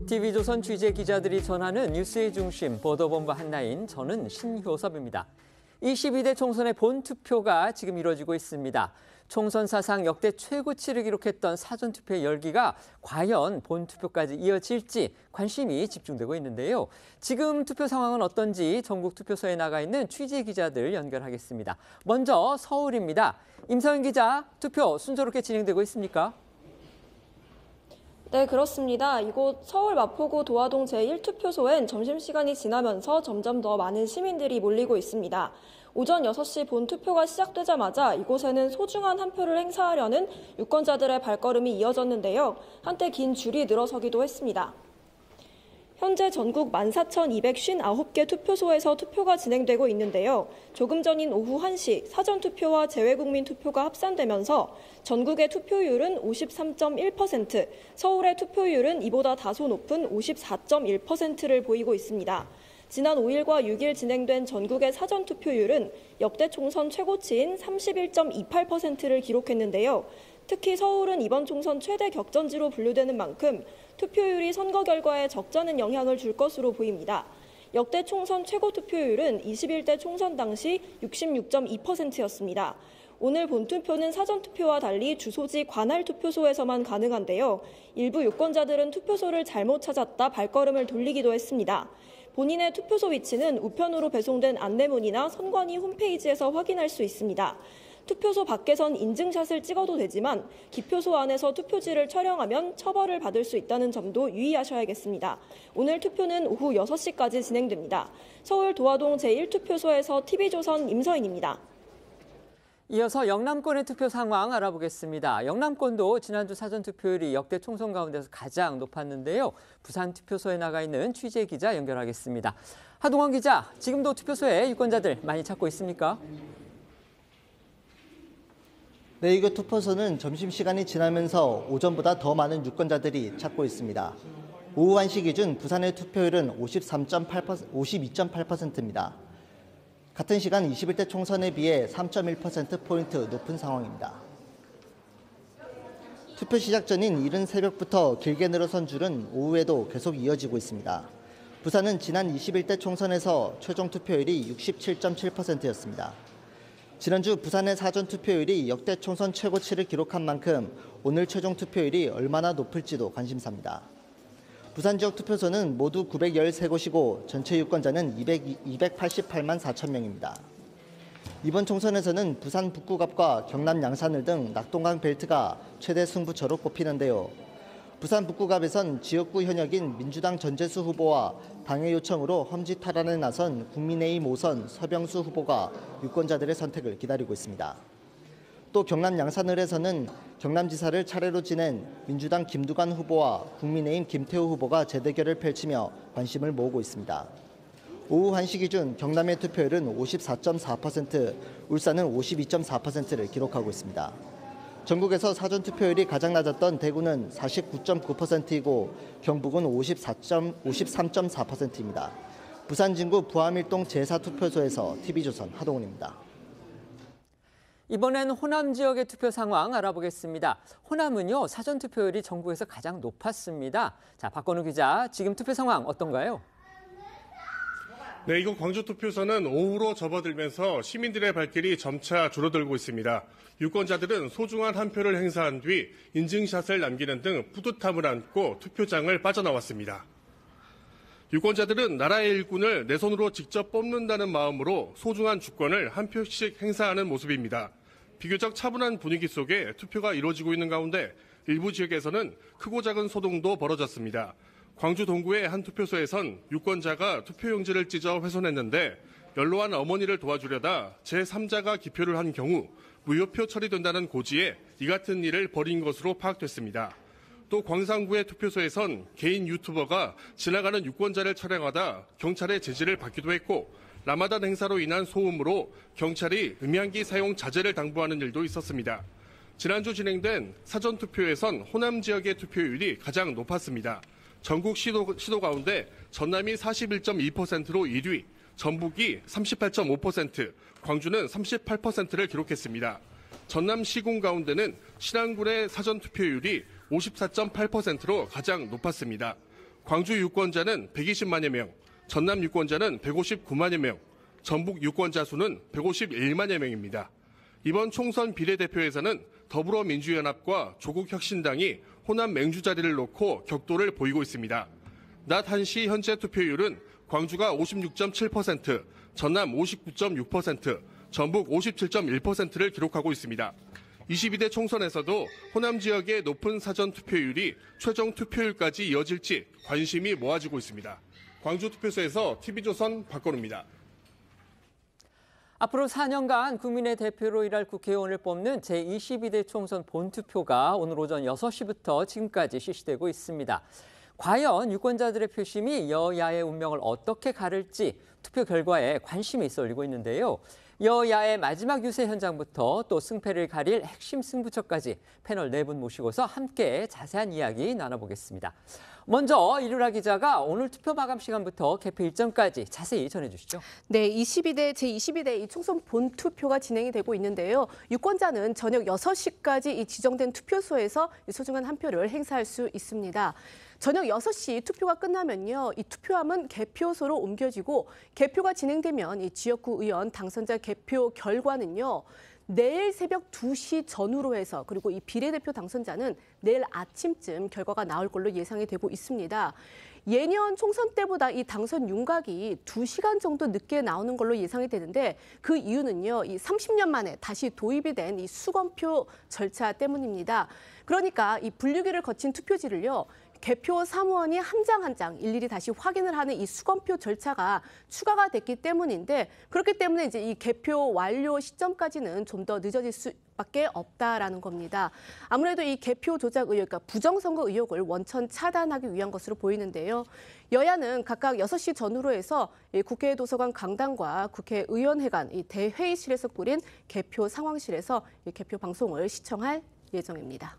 TV조선 취재 기자들이 전하는 뉴스의 중심, 보도본부 한라인, 저는 신효섭입니다. 22대 총선의 본투표가 지금 이루어지고 있습니다. 총선 사상 역대 최고치를 기록했던 사전투표의 열기가 과연 본투표까지 이어질지 관심이 집중되고 있는데요. 지금 투표 상황은 어떤지 전국 투표소에 나가 있는 취재 기자들 연결하겠습니다. 먼저 서울입니다. 임서영 기자, 투표 순조롭게 진행되고 있습니까? 네, 그렇습니다. 이곳 서울 마포구 도화동 제1투표소엔 점심시간이 지나면서 점점 더 많은 시민들이 몰리고 있습니다. 오전 6시 본투표가 시작되자마자 이곳에는 소중한 한 표를 행사하려는 유권자들의 발걸음이 이어졌는데요. 한때 긴 줄이 늘어서기도 했습니다. 현재 전국 14,259개 투표소에서 투표가 진행되고 있는데요. 조금 전인 오후 1시 사전투표와 재외국민 투표가 합산되면서 전국의 투표율은 53.1%, 서울의 투표율은 이보다 다소 높은 54.1%를 보이고 있습니다. 지난 5일과 6일 진행된 전국의 사전투표율은 역대 총선 최고치인 31.28%를 기록했는데요. 특히 서울은 이번 총선 최대 격전지로 분류되는 만큼 투표율이 선거 결과에 적잖은 영향을 줄 것으로 보입니다. 역대 총선 최고 투표율은 21대 총선 당시 66.2%였습니다. 오늘 본투표는 사전투표와 달리 주소지 관할 투표소에서만 가능한데요. 일부 유권자들은 투표소를 잘못 찾았다 발걸음을 돌리기도 했습니다. 본인의 투표소 위치는 우편으로 배송된 안내문이나 선관위 홈페이지에서 확인할 수 있습니다. 투표소 밖에선 인증샷을 찍어도 되지만 기표소 안에서 투표지를 촬영하면 처벌을 받을 수 있다는 점도 유의하셔야겠습니다. 오늘 투표는 오후 6시까지 진행됩니다. 서울 도화동 제1투표소에서 TV조선 임서인입니다. 이어서 영남권의 투표 상황 알아보겠습니다. 영남권도 지난주 사전투표율이 역대 총선 가운데서 가장 높았는데요. 부산 투표소에 나가 있는 취재 기자 연결하겠습니다. 하동원 기자, 지금도 투표소에 유권자들 많이 찾고 있습니까? 네, 이곳 투표소는 점심시간이 지나면서 오전보다 더 많은 유권자들이 찾고 있습니다. 오후 1시 기준 부산의 투표율은 52.8%입니다. 같은 시간 21대 총선에 비해 3.1%포인트 높은 상황입니다. 투표 시작 전인 이른 새벽부터 길게 늘어선 줄은 오후에도 계속 이어지고 있습니다. 부산은 지난 21대 총선에서 최종 투표율이 67.7%였습니다. 지난주 부산의 사전투표율이 역대 총선 최고치를 기록한 만큼 오늘 최종 투표율이 얼마나 높을지도 관심사입니다. 부산 지역 투표소는 모두 913곳이고 전체 유권자는 288만 4천 명입니다. 이번 총선에서는 부산 북구갑과 경남 양산을 등 낙동강 벨트가 최대 승부처로 꼽히는데요. 부산 북구갑에선 지역구 현역인 민주당 전재수 후보와 당의 요청으로 험지 탈환에 나선 국민의힘 5선 서병수 후보가 유권자들의 선택을 기다리고 있습니다. 또 경남 양산을에서는 경남지사를 차례로 지낸 민주당 김두관 후보와 국민의힘 김태우 후보가 재대결을 펼치며 관심을 모으고 있습니다. 오후 1시 기준 경남의 투표율은 54.4%, 울산은 52.4%를 기록하고 있습니다. 전국에서 사전투표율이 가장 낮았던 대구는 49.9%이고 경북은 53.4%입니다. 부산 진구 부암일동 제4투표소에서 TV조선 하동훈입니다. 이번엔 호남 지역의 투표 상황 알아보겠습니다. 호남은요, 사전투표율이 전국에서 가장 높았습니다. 자, 박건우 기자, 지금 투표 상황 어떤가요? 네, 이곳 광주 투표소는 오후로 접어들면서 시민들의 발길이 점차 줄어들고 있습니다. 유권자들은 소중한 한 표를 행사한 뒤 인증샷을 남기는 등 뿌듯함을 안고 투표장을 빠져나왔습니다. 유권자들은 나라의 일꾼을 내 손으로 직접 뽑는다는 마음으로 소중한 주권을 한 표씩 행사하는 모습입니다. 비교적 차분한 분위기 속에 투표가 이루어지고 있는 가운데 일부 지역에서는 크고 작은 소동도 벌어졌습니다. 광주 동구의 한 투표소에선 유권자가 투표용지를 찢어 훼손했는데 연로한 어머니를 도와주려다 제3자가 기표를 한 경우 무효표 처리된다는 고지에 이 같은 일을 벌인 것으로 파악됐습니다. 또 광산구의 투표소에선 개인 유튜버가 지나가는 유권자를 촬영하다 경찰의 제지를 받기도 했고 라마단 행사로 인한 소음으로 경찰이 음향기 사용 자제를 당부하는 일도 있었습니다. 지난주 진행된 사전투표에선 호남 지역의 투표율이 가장 높았습니다. 전국 시도 가운데 전남이 41.2%로 1위, 전북이 38.5%, 광주는 38%를 기록했습니다. 전남 시군 가운데는 신안군의 사전투표율이 54.8%로 가장 높았습니다. 광주 유권자는 120만여 명, 전남 유권자는 159만여 명, 전북 유권자 수는 151만여 명입니다. 이번 총선 비례대표에서는 더불어민주연합과 조국혁신당이 호남 맹주 자리를 놓고 격돌을 보이고 있습니다. 낮 1시 현재 투표율은 광주가 56.7%, 전남 59.6%, 전북 57.1%를 기록하고 있습니다. 22대 총선에서도 호남 지역의 높은 사전 투표율이 최종 투표율까지 이어질지 관심이 모아지고 있습니다. 광주 투표소에서 TV조선 박건우입니다. 앞으로 4년간 국민의 대표로 일할 국회의원을 뽑는 제22대 총선 본투표가 오늘 오전 6시부터 지금까지 실시되고 있습니다. 과연 유권자들의 표심이 여야의 운명을 어떻게 가를지 투표 결과에 관심이 쏠리고 있는데요. 여야의 마지막 유세 현장부터 또 승패를 가릴 핵심 승부처까지 패널 4분 모시고서 함께 자세한 이야기 나눠보겠습니다. 먼저 이루라 기자가 오늘 투표 마감 시간부터 개표 일정까지 자세히 전해주시죠. 네, 제22대 이 총선 본투표가 진행이 되고 있는데요. 유권자는 저녁 6시까지 이 지정된 투표소에서 소중한 한 표를 행사할 수 있습니다. 저녁 6시 투표가 끝나면요, 이 투표함은 개표소로 옮겨지고 개표가 진행되면 이 지역구 의원 당선자 개표 결과는요, 내일 새벽 2시 전후로 해서 그리고 이 비례대표 당선자는 내일 아침쯤 결과가 나올 걸로 예상이 되고 있습니다. 예년 총선 때보다 이 당선 윤곽이 2시간 정도 늦게 나오는 걸로 예상이 되는데 그 이유는요, 이 30년 만에 다시 도입이 된 이 수검표 절차 때문입니다. 그러니까 이 분류기를 거친 투표지를요, 개표 사무원이 한 장 한 장 일일이 다시 확인을 하는 이 수검표 절차가 추가가 됐기 때문인데, 그렇기 때문에 이제 이 개표 완료 시점까지는 좀 더 늦어질 수밖에 없다라는 겁니다. 아무래도 이 개표 조작 의혹, 그러니까 부정선거 의혹을 원천 차단하기 위한 것으로 보이는데요. 여야는 각각 6시 전후로 해서 국회 도서관 강당과 국회의원회관 이 대회의실에서 꾸린 개표 상황실에서 이 개표 방송을 시청할 예정입니다.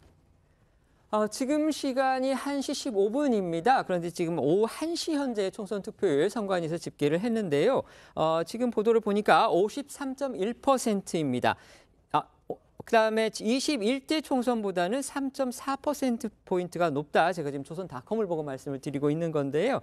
지금 시간이 1시 15분입니다. 그런데 지금 오후 1시 현재 총선 투표율 선관위에서 집계를 했는데요. 지금 보도를 보니까 53.1%입니다. 그다음에 21대 총선보다는 3.4%포인트가 높다. 제가 지금 조선닷컴을 보고 말씀을 드리고 있는 건데요.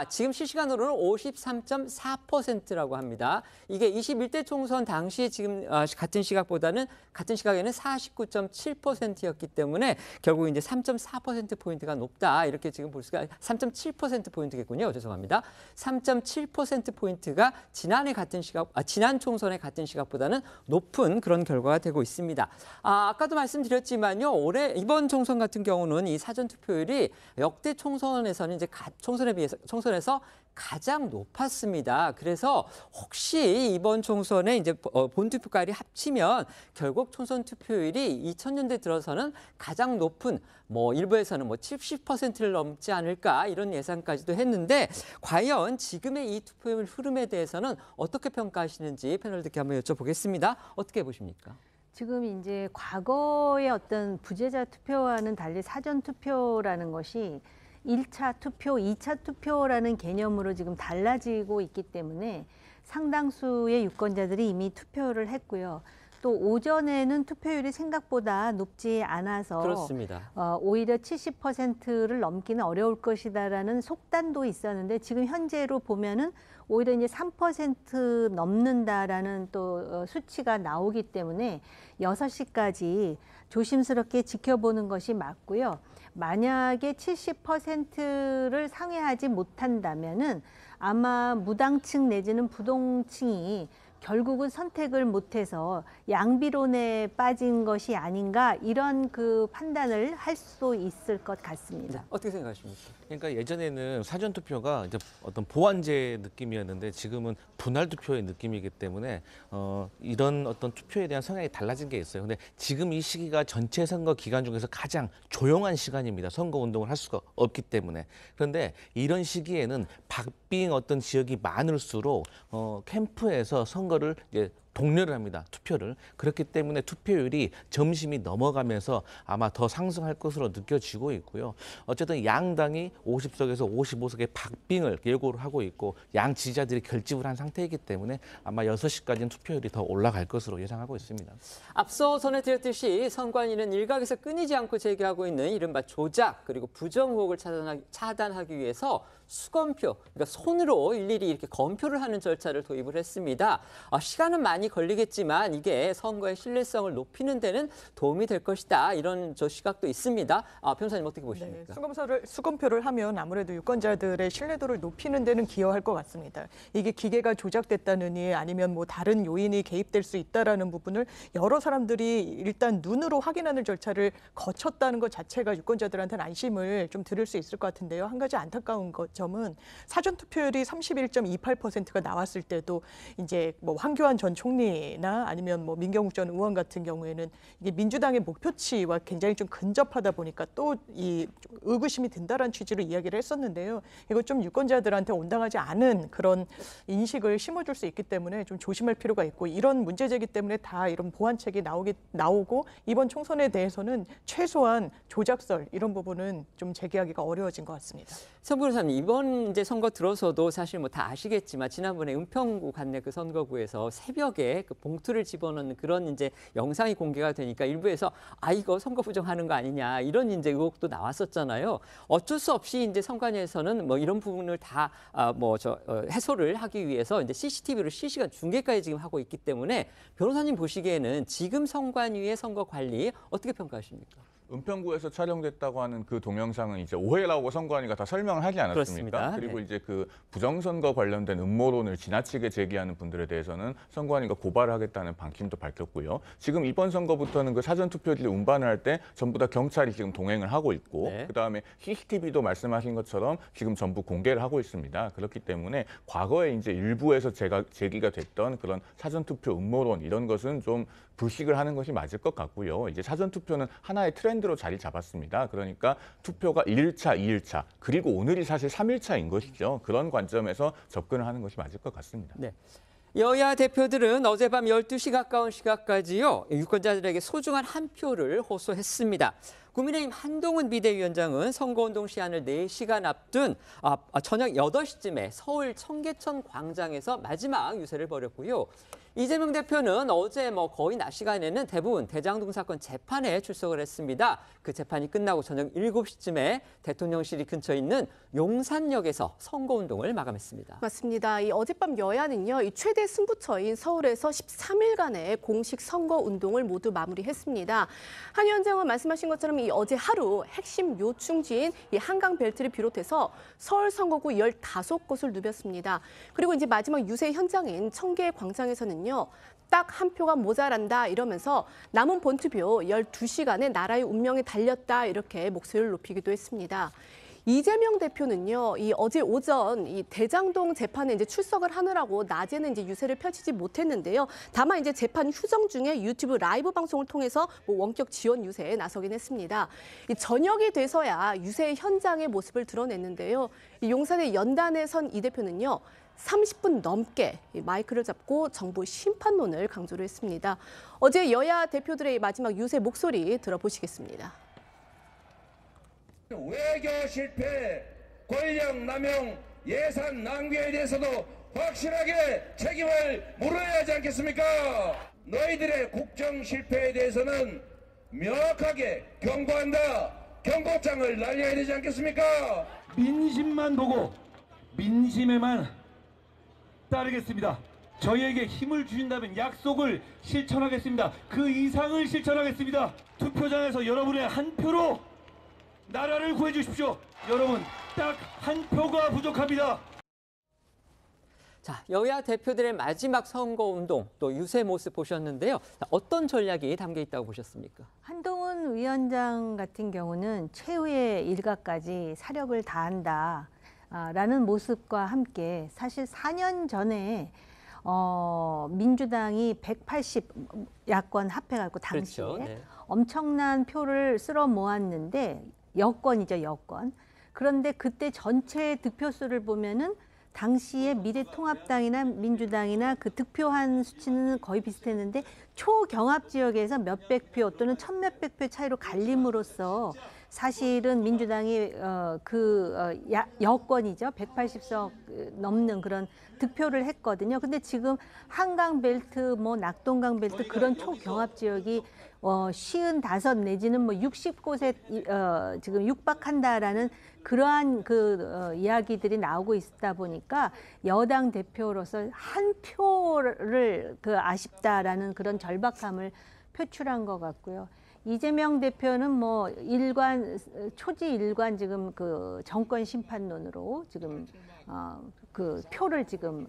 지금 실시간으로는 53.4%라고 합니다. 이게 21대 총선 당시 지금 같은 시각에는 49.7%였기 때문에 결국 이제 3.4%포인트가 높다. 이렇게 지금 볼 수가 3.7%포인트겠군요. 죄송합니다. 3.7%포인트가 지난 총선의 같은 시각보다는 높은 그런 결과가 되고 있습니다. 아까도 말씀드렸지만요. 이번 총선 같은 경우는 이 사전 투표율이 역대 총선에서는 이제 총선에서 가장 높았습니다. 그래서 혹시 이번 총선에 이제 본투표까지 합치면 결국 총선 투표율이 2000년대 들어서는 가장 높은 일부에서는 70%를 넘지 않을까 이런 예상까지도 했는데, 과연 지금의 이 투표율 흐름에 대해서는 어떻게 평가하시는지 패널들께 한번 여쭤보겠습니다. 어떻게 보십니까? 지금 이제 과거의 어떤 부재자 투표와는 달리 사전 투표라는 것이 1차 투표, 2차 투표라는 개념으로 지금 달라지고 있기 때문에 상당수의 유권자들이 이미 투표를 했고요. 또 오전에는 투표율이 생각보다 높지 않아서 그렇습니다. 오히려 70%를 넘기는 어려울 것이다라는 속단도 있었는데, 지금 현재로 보면은 오히려 이제 3% 넘는다라는 또 수치가 나오기 때문에 6시까지 조심스럽게 지켜보는 것이 맞고요. 만약에 70%를 상회하지 못한다면은 아마 무당층 내지는 부동층이 결국은 선택을 못해서 양비론에 빠진 것이 아닌가, 이런 그 판단을 할 수 있을 것 같습니다. 어떻게 생각하십니까? 그러니까 예전에는 사전 투표가 이제 어떤 보완제 느낌이었는데 지금은 분할 투표의 느낌이기 때문에 이런 어떤 투표에 대한 성향이 달라진 게 있어요. 근데 지금 이 시기가 전체 선거 기간 중에서 가장 조용한 시간입니다. 선거 운동을 할 수가 없기 때문에. 그런데 이런 시기에는 박빙 어떤 지역이 많을수록 캠프에서 선거를 이제 독려를 합니다. 투표를. 그렇기 때문에 투표율이 점심이 넘어가면서 아마 더 상승할 것으로 느껴지고 있고요. 어쨌든 양당이 50석에서 55석의 박빙을 예고를 하고 있고 양 지지자들이 결집을 한 상태이기 때문에 아마 6시까지는 투표율이 더 올라갈 것으로 예상하고 있습니다. 앞서 전해드렸듯이 선관위는 일각에서 끊이지 않고 제기하고 있는 이른바 조작 그리고 부정 의혹을 차단하기 위해서 수검표, 그러니까 손으로 일일이 이렇게 검표를 하는 절차를 도입을 했습니다. 시간은 많이 걸리겠지만 이게 선거의 신뢰성을 높이는 데는 도움이 될 것이다. 이런 시각도 있습니다. 변호사님 어떻게 보십니까? 네, 수검표를 하면 아무래도 유권자들의 신뢰도를 높이는 데는 기여할 것 같습니다. 이게 기계가 조작됐다느니 아니면 뭐 다른 요인이 개입될 수 있다라는 부분을 여러 사람들이 일단 눈으로 확인하는 절차를 거쳤다는 것 자체가 유권자들한테는 안심을 좀 들을 수 있을 것 같은데요. 한 가지 안타까운 점은 사전 투표율이 31.28%가 나왔을 때도 이제 뭐 황교안 전 총리나 아니면 뭐 민경욱 전 의원 같은 경우에는 이게 민주당의 목표치와 굉장히 좀 근접하다 보니까 또 이 의구심이 든다라는 취지로 이야기를 했었는데요. 이거 좀 유권자들한테 온당하지 않은 그런 인식을 심어줄 수 있기 때문에 좀 조심할 필요가 있고 이런 문제 제기 때문에 다 이런 보완책이 나오고 이번 총선에 대해서는 최소한 조작설 이런 부분은 좀 제기하기가 어려워진 것 같습니다. 선 변호사님, 이번 이제 선거 들어서도 사실 뭐 다 아시겠지만 지난번에 은평구 관내 그 선거구에서 새벽에 그 봉투를 집어넣는 그런 이제 영상이 공개가 되니까 일부에서 이거 선거 부정하는 거 아니냐 이런 이제 의혹도 나왔었잖아요. 어쩔 수 없이 이제 선관위에서는 뭐 이런 부분을 다 해소를 하기 위해서 이제 CCTV로 실시간 중계까지 지금 하고 있기 때문에 변호사님 보시기에는 지금 선관위의 선거 관리 어떻게 평가하십니까? 은평구에서 촬영됐다고 하는 그 동영상은 이제 오해라고 선관위가 다 설명을 하지 않았습니까? 그렇습니다. 그리고 네. 이제 그 부정선거 관련된 음모론을 지나치게 제기하는 분들에 대해서는 선관위가 고발을 하겠다는 방침도 밝혔고요. 지금 이번 선거부터는 그 사전투표지를 운반을 할 때 전부 다 경찰이 지금 동행을 하고 있고 네. 그다음에 CCTV도 말씀하신 것처럼 지금 전부 공개를 하고 있습니다. 그렇기 때문에 과거에 이제 일부에서 제기가 됐던 그런 사전투표 음모론 이런 것은 좀 불식을 하는 것이 맞을 것 같고요. 이제 사전투표는 하나의 트렌드로 자리 잡았습니다. 그러니까 투표가 1일차, 2일차, 그리고 오늘이 사실 3일차인 것이죠. 그런 관점에서 접근을 하는 것이 맞을 것 같습니다. 네. 여야 대표들은 어젯밤 12시 가까운 시각까지요. 유권자들에게 소중한 한 표를 호소했습니다. 국민의힘 한동훈 비대위원장은 선거운동 시한을 4시간 앞둔 저녁 8시쯤에 서울 청계천 광장에서 마지막 유세를 벌였고요. 이재명 대표는 어제 거의 낮 시간에는 대부분 대장동 사건 재판에 출석을 했습니다. 그 재판이 끝나고 저녁 7시쯤에 대통령실이 근처에 있는 용산역에서 선거운동을 마감했습니다. 맞습니다. 이 어젯밤 여야는요, 이 최대 승부처인 서울에서 13일간의 공식 선거운동을 모두 마무리했습니다. 한 위원장은 말씀하신 것처럼 이 어제 하루 핵심 요충지인 이 한강 벨트를 비롯해서 서울 선거구 15곳을 누볐습니다. 그리고 이제 마지막 유세 현장인 청계 광장에서는 딱 한 표가 모자란다 이러면서 남은 본투표 12시간의 나라의 운명에 달렸다 이렇게 목소리를 높이기도 했습니다. 이재명 대표는요, 이 어제 오전 이 대장동 재판에 이제 출석을 하느라고 낮에는 이제 유세를 펼치지 못했는데요. 다만 이제 재판 휴정 중에 유튜브 라이브 방송을 통해서 원격 지원 유세에 나서긴 했습니다. 이 저녁이 돼서야 유세 현장의 모습을 드러냈는데요. 이 용산의 연단에 선 이 대표는요, 30분 넘게 마이크를 잡고 정부 심판론을 강조를 했습니다. 어제 여야 대표들의 마지막 유세 목소리 들어보시겠습니다. 외교 실패, 권력 남용, 예산 낭비에 대해서도 확실하게 책임을 물어야 하지 않겠습니까? 너희들의 국정 실패에 대해서는 명확하게 경고한다. 경고장을 날려야 되지 않겠습니까? 민심만 보고 민심에만 따르겠습니다. 저희에게 힘을 주신다면 약속을 실천하겠습니다. 그 이상을 실천하겠습니다. 투표장에서 여러분의 한 표로 나라를 구해 주십시오. 여러분, 딱 한 표가 부족합니다. 자, 여야 대표들의 마지막 선거운동 또 유세 모습 보셨는데요. 어떤 전략이 담겨 있다고 보셨습니까? 한동훈 위원장 같은 경우는 최후의 일각까지 사력을 다한다. 라는 모습과 함께 사실 4년 전에 민주당이 180 야권 합해갖고 당시에 그렇죠. 네. 엄청난 표를 쓸어 모았는데 여권이죠, 여권. 그런데 그때 전체 득표수를 보면은 당시에 미래통합당이나 민주당이나 그 득표한 수치는 거의 비슷했는데 초경합 지역에서 몇백 표 또는 천몇백 표 차이로 갈림으로써 사실은 민주당이 여권이죠. 180석 넘는 그런 득표를 했거든요. 근데 지금 한강벨트, 낙동강 벨트 그런 초경합 지역이 55 내지는 60곳에 지금 육박한다라는 그러한 이야기들이 나오고 있다 보니까 여당 대표로서 한 표를 아쉽다라는 그런 절박함을 표출한 것 같고요. 이재명 대표는 초지 일관 지금 정권 심판론으로 지금 표를 지금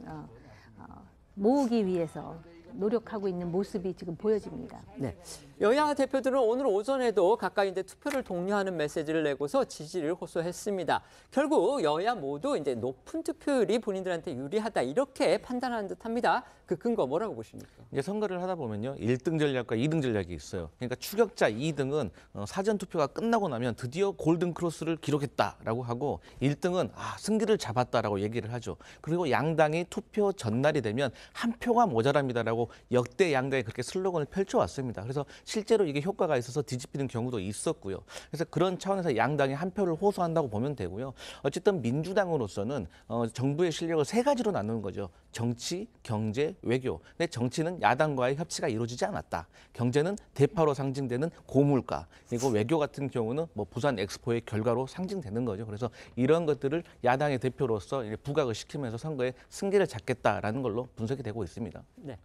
모으기 위해서 노력하고 있는 모습이 지금 보여집니다. 네. 여야 대표들은 오늘 오전에도 각각 이제 투표를 독려하는 메시지를 내고서 지지를 호소했습니다. 결국 여야 모두 이제 높은 투표율이 본인들한테 유리하다 이렇게 판단하는 듯합니다. 그 근거 뭐라고 보십니까? 이제 선거를 하다 보면요, 1등 전략과 2등 전략이 있어요. 그러니까 추격자 2등은 사전 투표가 끝나고 나면 드디어 골든 크로스를 기록했다라고 하고 1등은 승기를 잡았다라고 얘기를 하죠. 그리고 양당이 투표 전날이 되면 한 표가 모자랍니다라고 역대 양당이 그렇게 슬로건을 펼쳐왔습니다. 그래서 실제로 이게 효과가 있어서 뒤집히는 경우도 있었고요. 그래서 그런 차원에서 양당이 한 표를 호소한다고 보면 되고요. 어쨌든 민주당으로서는 정부의 실력을 세 가지로 나누는 거죠. 정치, 경제, 외교. 근데 정치는 야당과의 협치가 이루어지지 않았다. 경제는 대파로 상징되는 고물가. 그리고 외교 같은 경우는 부산 엑스포의 결과로 상징되는 거죠. 그래서 이런 것들을 야당의 대표로서 부각을 시키면서 선거에 승기를 잡겠다라는 걸로 분석이 되고 있습니다. 네.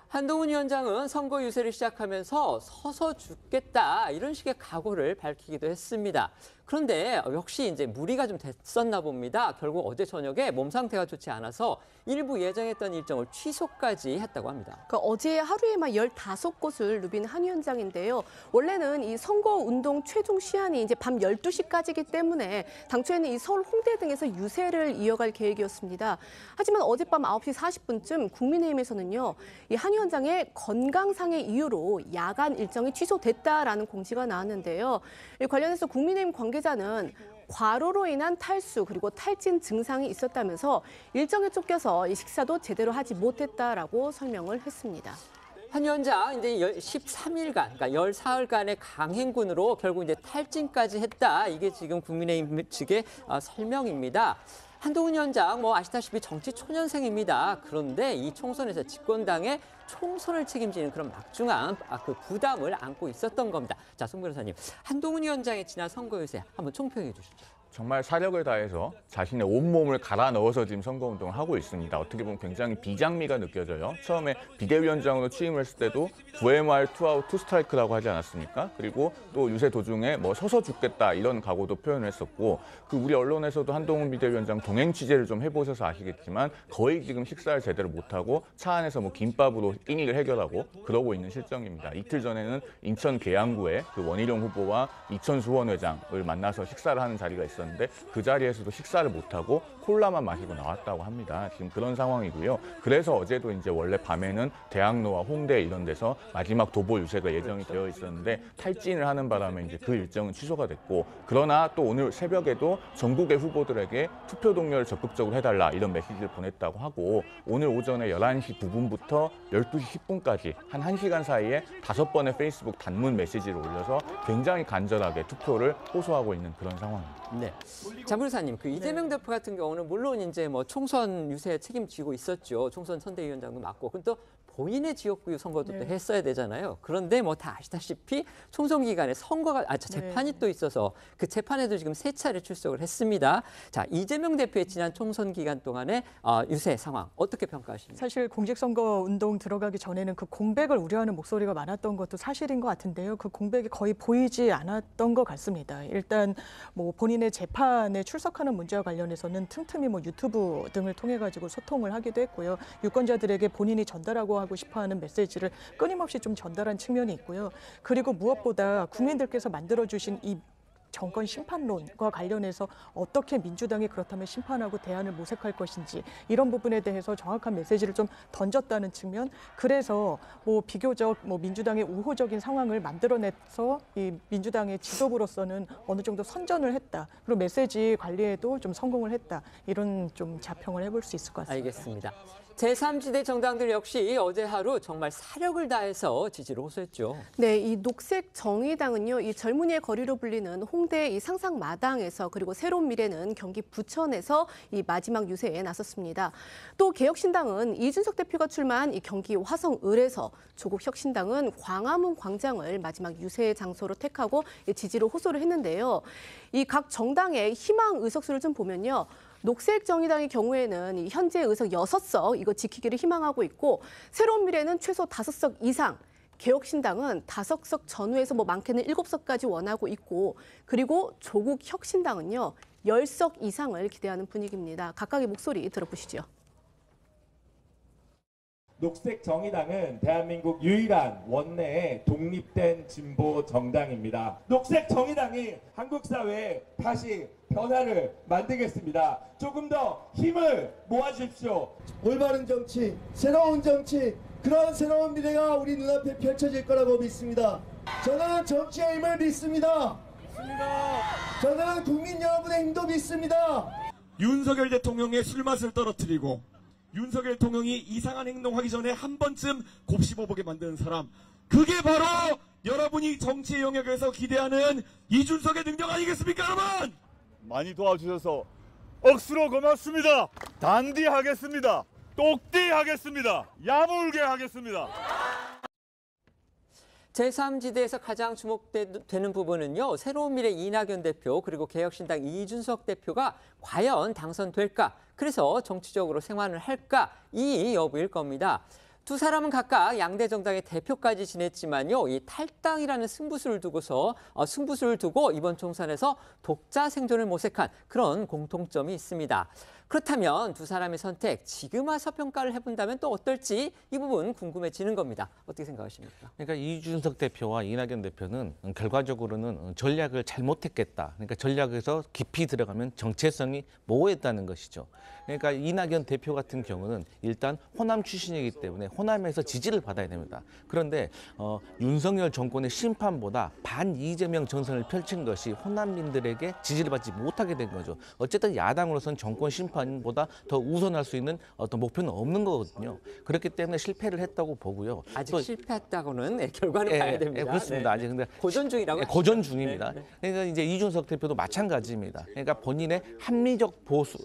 한동훈 위원장은 선거 유세를 시작하면서 서서 죽겠다 이런 식의 각오를 밝히기도 했습니다. 그런데 역시 이제 무리가 좀 됐었나 봅니다. 결국 어제 저녁에 몸 상태가 좋지 않아서 일부 예정했던 일정을 취소까지 했다고 합니다. 어제 하루에만 15곳을 누빈 한 위원장인데요. 원래는 이 선거운동 최종 시한이 이제 밤 12시까지이기 때문에 당초에는 이 서울 홍대 등에서 유세를 이어갈 계획이었습니다. 하지만 어젯밤 9시 40분쯤 국민의힘에서는요, 이 한 위원장의 건강상의 이유로 야간 일정이 취소됐다라는 공지가 나왔는데요. 이 관련해서 국민의힘 관계자는 과로로 인한 탈수 그리고 탈진 증상이 있었다면서 일정에 쫓겨서 이 식사도 제대로 하지 못했다라고 설명을 했습니다. 한 위원장 이제 13일간, 그러니까 14일간의 강행군으로 결국 이제 탈진까지 했다. 이게 지금 국민의힘 측의 설명입니다. 한동훈 위원장 아시다시피 정치 초년생입니다. 그런데 이 총선에서 집권당의 총선을 책임지는 그런 막중한 부담을 안고 있었던 겁니다. 자, 송 변호사님, 한동훈 위원장의 지난 선거 유세 한번 총평해 주시죠. 정말 사력을 다해서 자신의 온몸을 갈아 넣어서 지금 선거운동을 하고 있습니다. 어떻게 보면 굉장히 비장미가 느껴져요. 처음에 비대위원장으로 취임을 했을 때도 9MR 투아웃 투스트라이크라고 하지 않았습니까? 그리고 또 유세 도중에 서서 죽겠다 이런 각오도 표현을 했었고, 우리 언론에서도 한동훈 비대위원장 동행 취재를 좀 해보셔서 아시겠지만 거의 지금 식사를 제대로 못하고 차 안에서 김밥으로 끼니를 해결하고 그러고 있는 실정입니다. 이틀 전에는 인천 계양구에 원희룡 후보와 이천수 원회장을 만나서 식사를 하는 자리가 있었는데 그 자리에서도 식사를 못하고 콜라만 마시고 나왔다고 합니다. 지금 그런 상황이고요. 그래서 어제도 이제 원래 밤에는 대학로와 홍대 이런 데서 마지막 도보 유세가 예정이 되어 있었는데 탈진을 하는 바람에 이제 그 일정은 취소가 됐고, 그러나 또 오늘 새벽에도 전국의 후보들에게 투표 동료를 적극적으로 해달라 이런 메시지를 보냈다고 하고, 오늘 오전에 11시 9분부터 12시 10분까지 한 1시간 사이에 5번의 페이스북 단문 메시지를 올려서 굉장히 간절하게 투표를 호소하고 있는 그런 상황입니다. 네. 장 변호사님, 이재명 대표 같은 경우는 물론 이제 총선 유세 책임지고 있었죠. 총선 선대위원장도 맡고, 그럼 또 본인의 지역구 선거도 또 했어야 되잖아요. 그런데 다 아시다시피 총선 기간에 재판이 또 있어서 그 재판에도 지금 3차례 출석을 했습니다. 자, 이재명 대표의 지난 총선 기간 동안의 유세 상황 어떻게 평가하십니까? 사실 공직선거 운동 들어가기 전에는 그 공백을 우려하는 목소리가 많았던 것도 사실인 것 같은데요. 그 공백이 거의 보이지 않았던 것 같습니다. 일단 본인의 재판에 출석하는 문제와 관련해서는 틈틈이 유튜브 등을 통해 가지고 소통을 하기도 했고요. 유권자들에게 본인이 전달하고 싶어하는 메시지를 끊임없이 좀 전달한 측면이 있고요. 그리고 무엇보다 국민들께서 만들어주신 이 정권 심판론과 관련해서 어떻게 민주당이 그렇다면 심판하고 대안을 모색할 것인지 이런 부분에 대해서 정확한 메시지를 좀 던졌다는 측면, 그래서 뭐 비교적 뭐 민주당의 우호적인 상황을 만들어내서 이 민주당의 지도부로서는 어느 정도 선전을 했다. 그리고 메시지 관리에도 좀 성공을 했다. 이런 좀 자평을 해볼 수 있을 것 같습니다. 알겠습니다. 제3지대 정당들 역시 어제 하루 정말 사력을 다해서 지지를 호소했죠. 네, 이 녹색 정의당은요, 이 젊은이의 거리로 불리는 홍대 이 상상마당에서, 그리고 새로운 미래는 경기 부천에서 이 마지막 유세에 나섰습니다. 또 개혁신당은 이준석 대표가 출마한 이 경기 화성을에서, 조국혁신당은 광화문 광장을 마지막 유세 장소로 택하고 지지로 호소를 했는데요. 이 각 정당의 희망 의석수를 좀 보면요. 녹색정의당의 경우에는 이 현재 의석 6석 이거 지키기를 희망하고 있고, 새로운 미래는 최소 5석 이상, 개혁신당은 5석 전후에서 뭐 많게는 7석까지 원하고 있고, 그리고 조국혁신당은요 10석 이상을 기대하는 분위기입니다. 각각의 목소리 들어보시죠. 녹색정의당은 대한민국 유일한 원내에 독립된 진보 정당입니다. 녹색정의당이 한국 사회에 다시 변화를 만들겠습니다. 조금 더 힘을 모아주십시오. 올바른 정치, 새로운 정치, 그런 새로운 미래가 우리 눈앞에 펼쳐질 거라고 믿습니다. 저는 정치의 힘을 믿습니다. 저는 국민 여러분의 힘도 믿습니다. 윤석열 대통령의 술맛을 떨어뜨리고 윤석열 대통령이 이상한 행동하기 전에 한 번쯤 곱씹어보게 만드는 사람, 그게 바로 여러분이 정치의 영역에서 기대하는 이준석의 능력 아니겠습니까, 여러분? 많이 도와주셔서 억수로 고맙습니다. 단디하겠습니다. 똑띠하겠습니다. 야물게 하겠습니다. 제3지대에서 가장 주목되는 부분은요, 새로운 미래 이낙연 대표, 그리고 개혁신당 이준석 대표가 과연 당선될까, 그래서 정치적으로 생환을 할까, 이 여부일 겁니다. 두 사람은 각각 양대 정당의 대표까지 지냈지만요, 이 탈당이라는 승부수를 두고 이번 총선에서 독자 생존을 모색한 그런 공통점이 있습니다. 그렇다면 두 사람의 선택, 지금 와서 평가를 해본다면 또 어떨지 이 부분 궁금해지는 겁니다. 어떻게 생각하십니까? 그러니까 이준석 대표와 이낙연 대표는 결과적으로는 전략을 잘못했겠다. 그러니까 전략에서 깊이 들어가면 정체성이 모호했다는 것이죠. 그러니까 이낙연 대표 같은 경우는 일단 호남 출신이기 때문에 호남에서 지지를 받아야 됩니다. 그런데 윤석열 정권의 심판보다 반 이재명 전선을 펼친 것이 호남민들에게 지지를 받지 못하게 된 거죠. 어쨌든 야당으로서는 정권 심판보다 더 우선할 수 있는 어떤 목표는 없는 거거든요. 그렇기 때문에 실패를 했다고 보고요. 아직 또, 실패했다고는 결과는 봐야 됩니다. 그렇습니다. 네. 아직 근데 고전 중이라고. 고전 중입니다. 네. 그러니까 이제 이준석 대표도 마찬가지입니다. 그러니까 본인의 합리적 보수,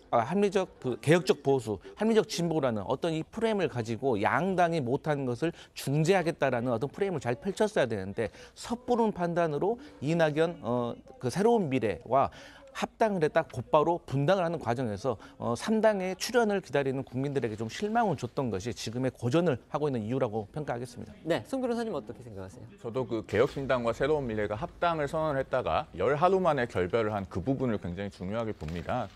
개혁적 보수, 합리적 진보라는 어떤 이 프레임을 가지고 양당이 못한 것을 중재하겠다라는 어떤 프레임을 잘 펼쳤어야 되는데, 섣부른 판단으로 이낙연 그 새로운 미래와 합당을 했다 곧바로 분당을 하는 과정에서 3당의 출연을 기다리는 국민들에게 좀 실망을 줬던 것이 지금의 고전을 하고 있는 이유라고 평가하겠습니다. 네, 송 변호사님 어떻게 생각하세요? 저도 그 개혁신당과 새로운 미래가 합당을 선언했다가 열하루 만에 결별을 한 그 부분을 굉장히 중요하게 봅니다.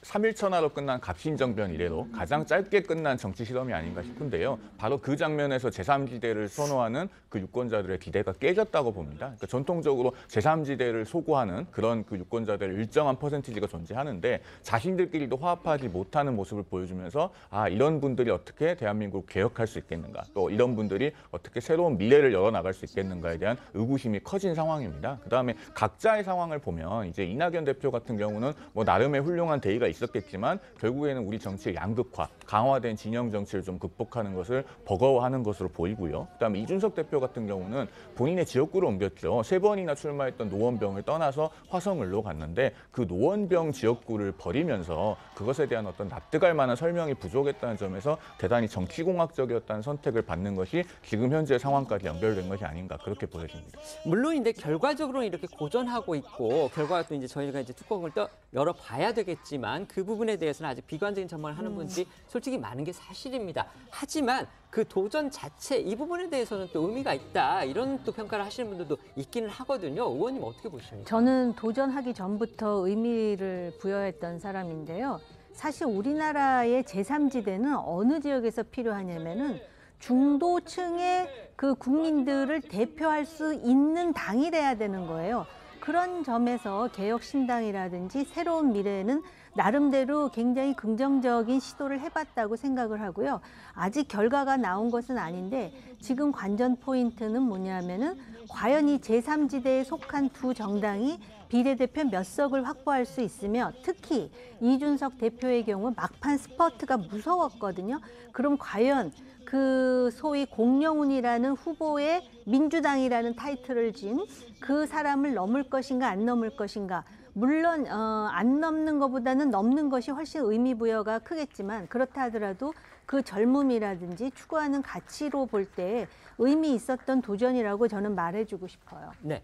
3일 천하로 끝난 갑신정변 이래로 가장 짧게 끝난 정치 실험이 아닌가 싶은데요. 바로 그 장면에서 제3지대를 선호하는 그 유권자들의 기대가 깨졌다고 봅니다. 그러니까 전통적으로 제3지대를 소구하는 그런 그 유권자들의 일정한 퍼센티지가 존재하는데, 자신들끼리도 화합하지 못하는 모습을 보여주면서 이런 분들이 어떻게 대한민국을 개혁할 수 있겠는가, 또 이런 분들이 어떻게 새로운 미래를 열어나갈 수 있겠는가에 대한 의구심이 커진 상황입니다. 그다음에 각자의 상황을 보면 이제 이낙연 대표 같은 경우는 뭐 나름의 훌륭한 대의가 있었겠지만 결국에는 우리 정치의 양극화, 강화된 진영 정치를 좀 극복하는 것을 버거워하는 것으로 보이고요. 그다음에 이준석 대표 같은 경우는 본인의 지역구를 옮겼죠. 3번이나 출마했던 노원병을 떠나서 화성을로 갔는데, 그 노원병 지역구를 버리면서 그것에 대한 어떤 납득할 만한 설명이 부족했다는 점에서 대단히 정치공학적이었다는 선택을 받는 것이 지금 현재 상황까지 연결된 것이 아닌가, 그렇게 보여집니다. 물론 이제 결과적으로는 이렇게 고전하고 있고, 결과가 또 이제 저희가 이제 뚜껑을 열어봐야 되겠지만, 그 부분에 대해서는 아직 비관적인 전망을 하는 분들이 솔직히 많은 게 사실입니다. 하지만 그 도전 자체, 이 부분에 대해서는 또 의미가 있다, 이런 또 평가를 하시는 분들도 있기는 하거든요. 의원님 어떻게 보십니까? 저는 도전하기 전부터 의미를 부여했던 사람인데요. 사실 우리나라의 제3지대는 어느 지역에서 필요하냐면은 중도층의 그 국민들을 대표할 수 있는 당이 돼야 되는 거예요. 그런 점에서 개혁신당이라든지 새로운 미래는 나름대로 굉장히 긍정적인 시도를 해봤다고 생각을 하고요. 아직 결과가 나온 것은 아닌데 지금 관전 포인트는 뭐냐면은 과연 이 제3지대에 속한 두 정당이 비례대표 몇 석을 확보할 수 있으며 특히 이준석 대표의 경우 막판 스퍼트가 무서웠거든요. 그럼 과연 그 소위 공영훈이라는 후보의 민주당이라는 타이틀을 진 그 사람을 넘을 것인가 안 넘을 것인가. 물론 안 넘는 것보다는 넘는 것이 훨씬 의미 부여가 크겠지만 그렇다 하더라도 그 젊음이라든지 추구하는 가치로 볼 때 의미 있었던 도전이라고 저는 말해주고 싶어요. 네.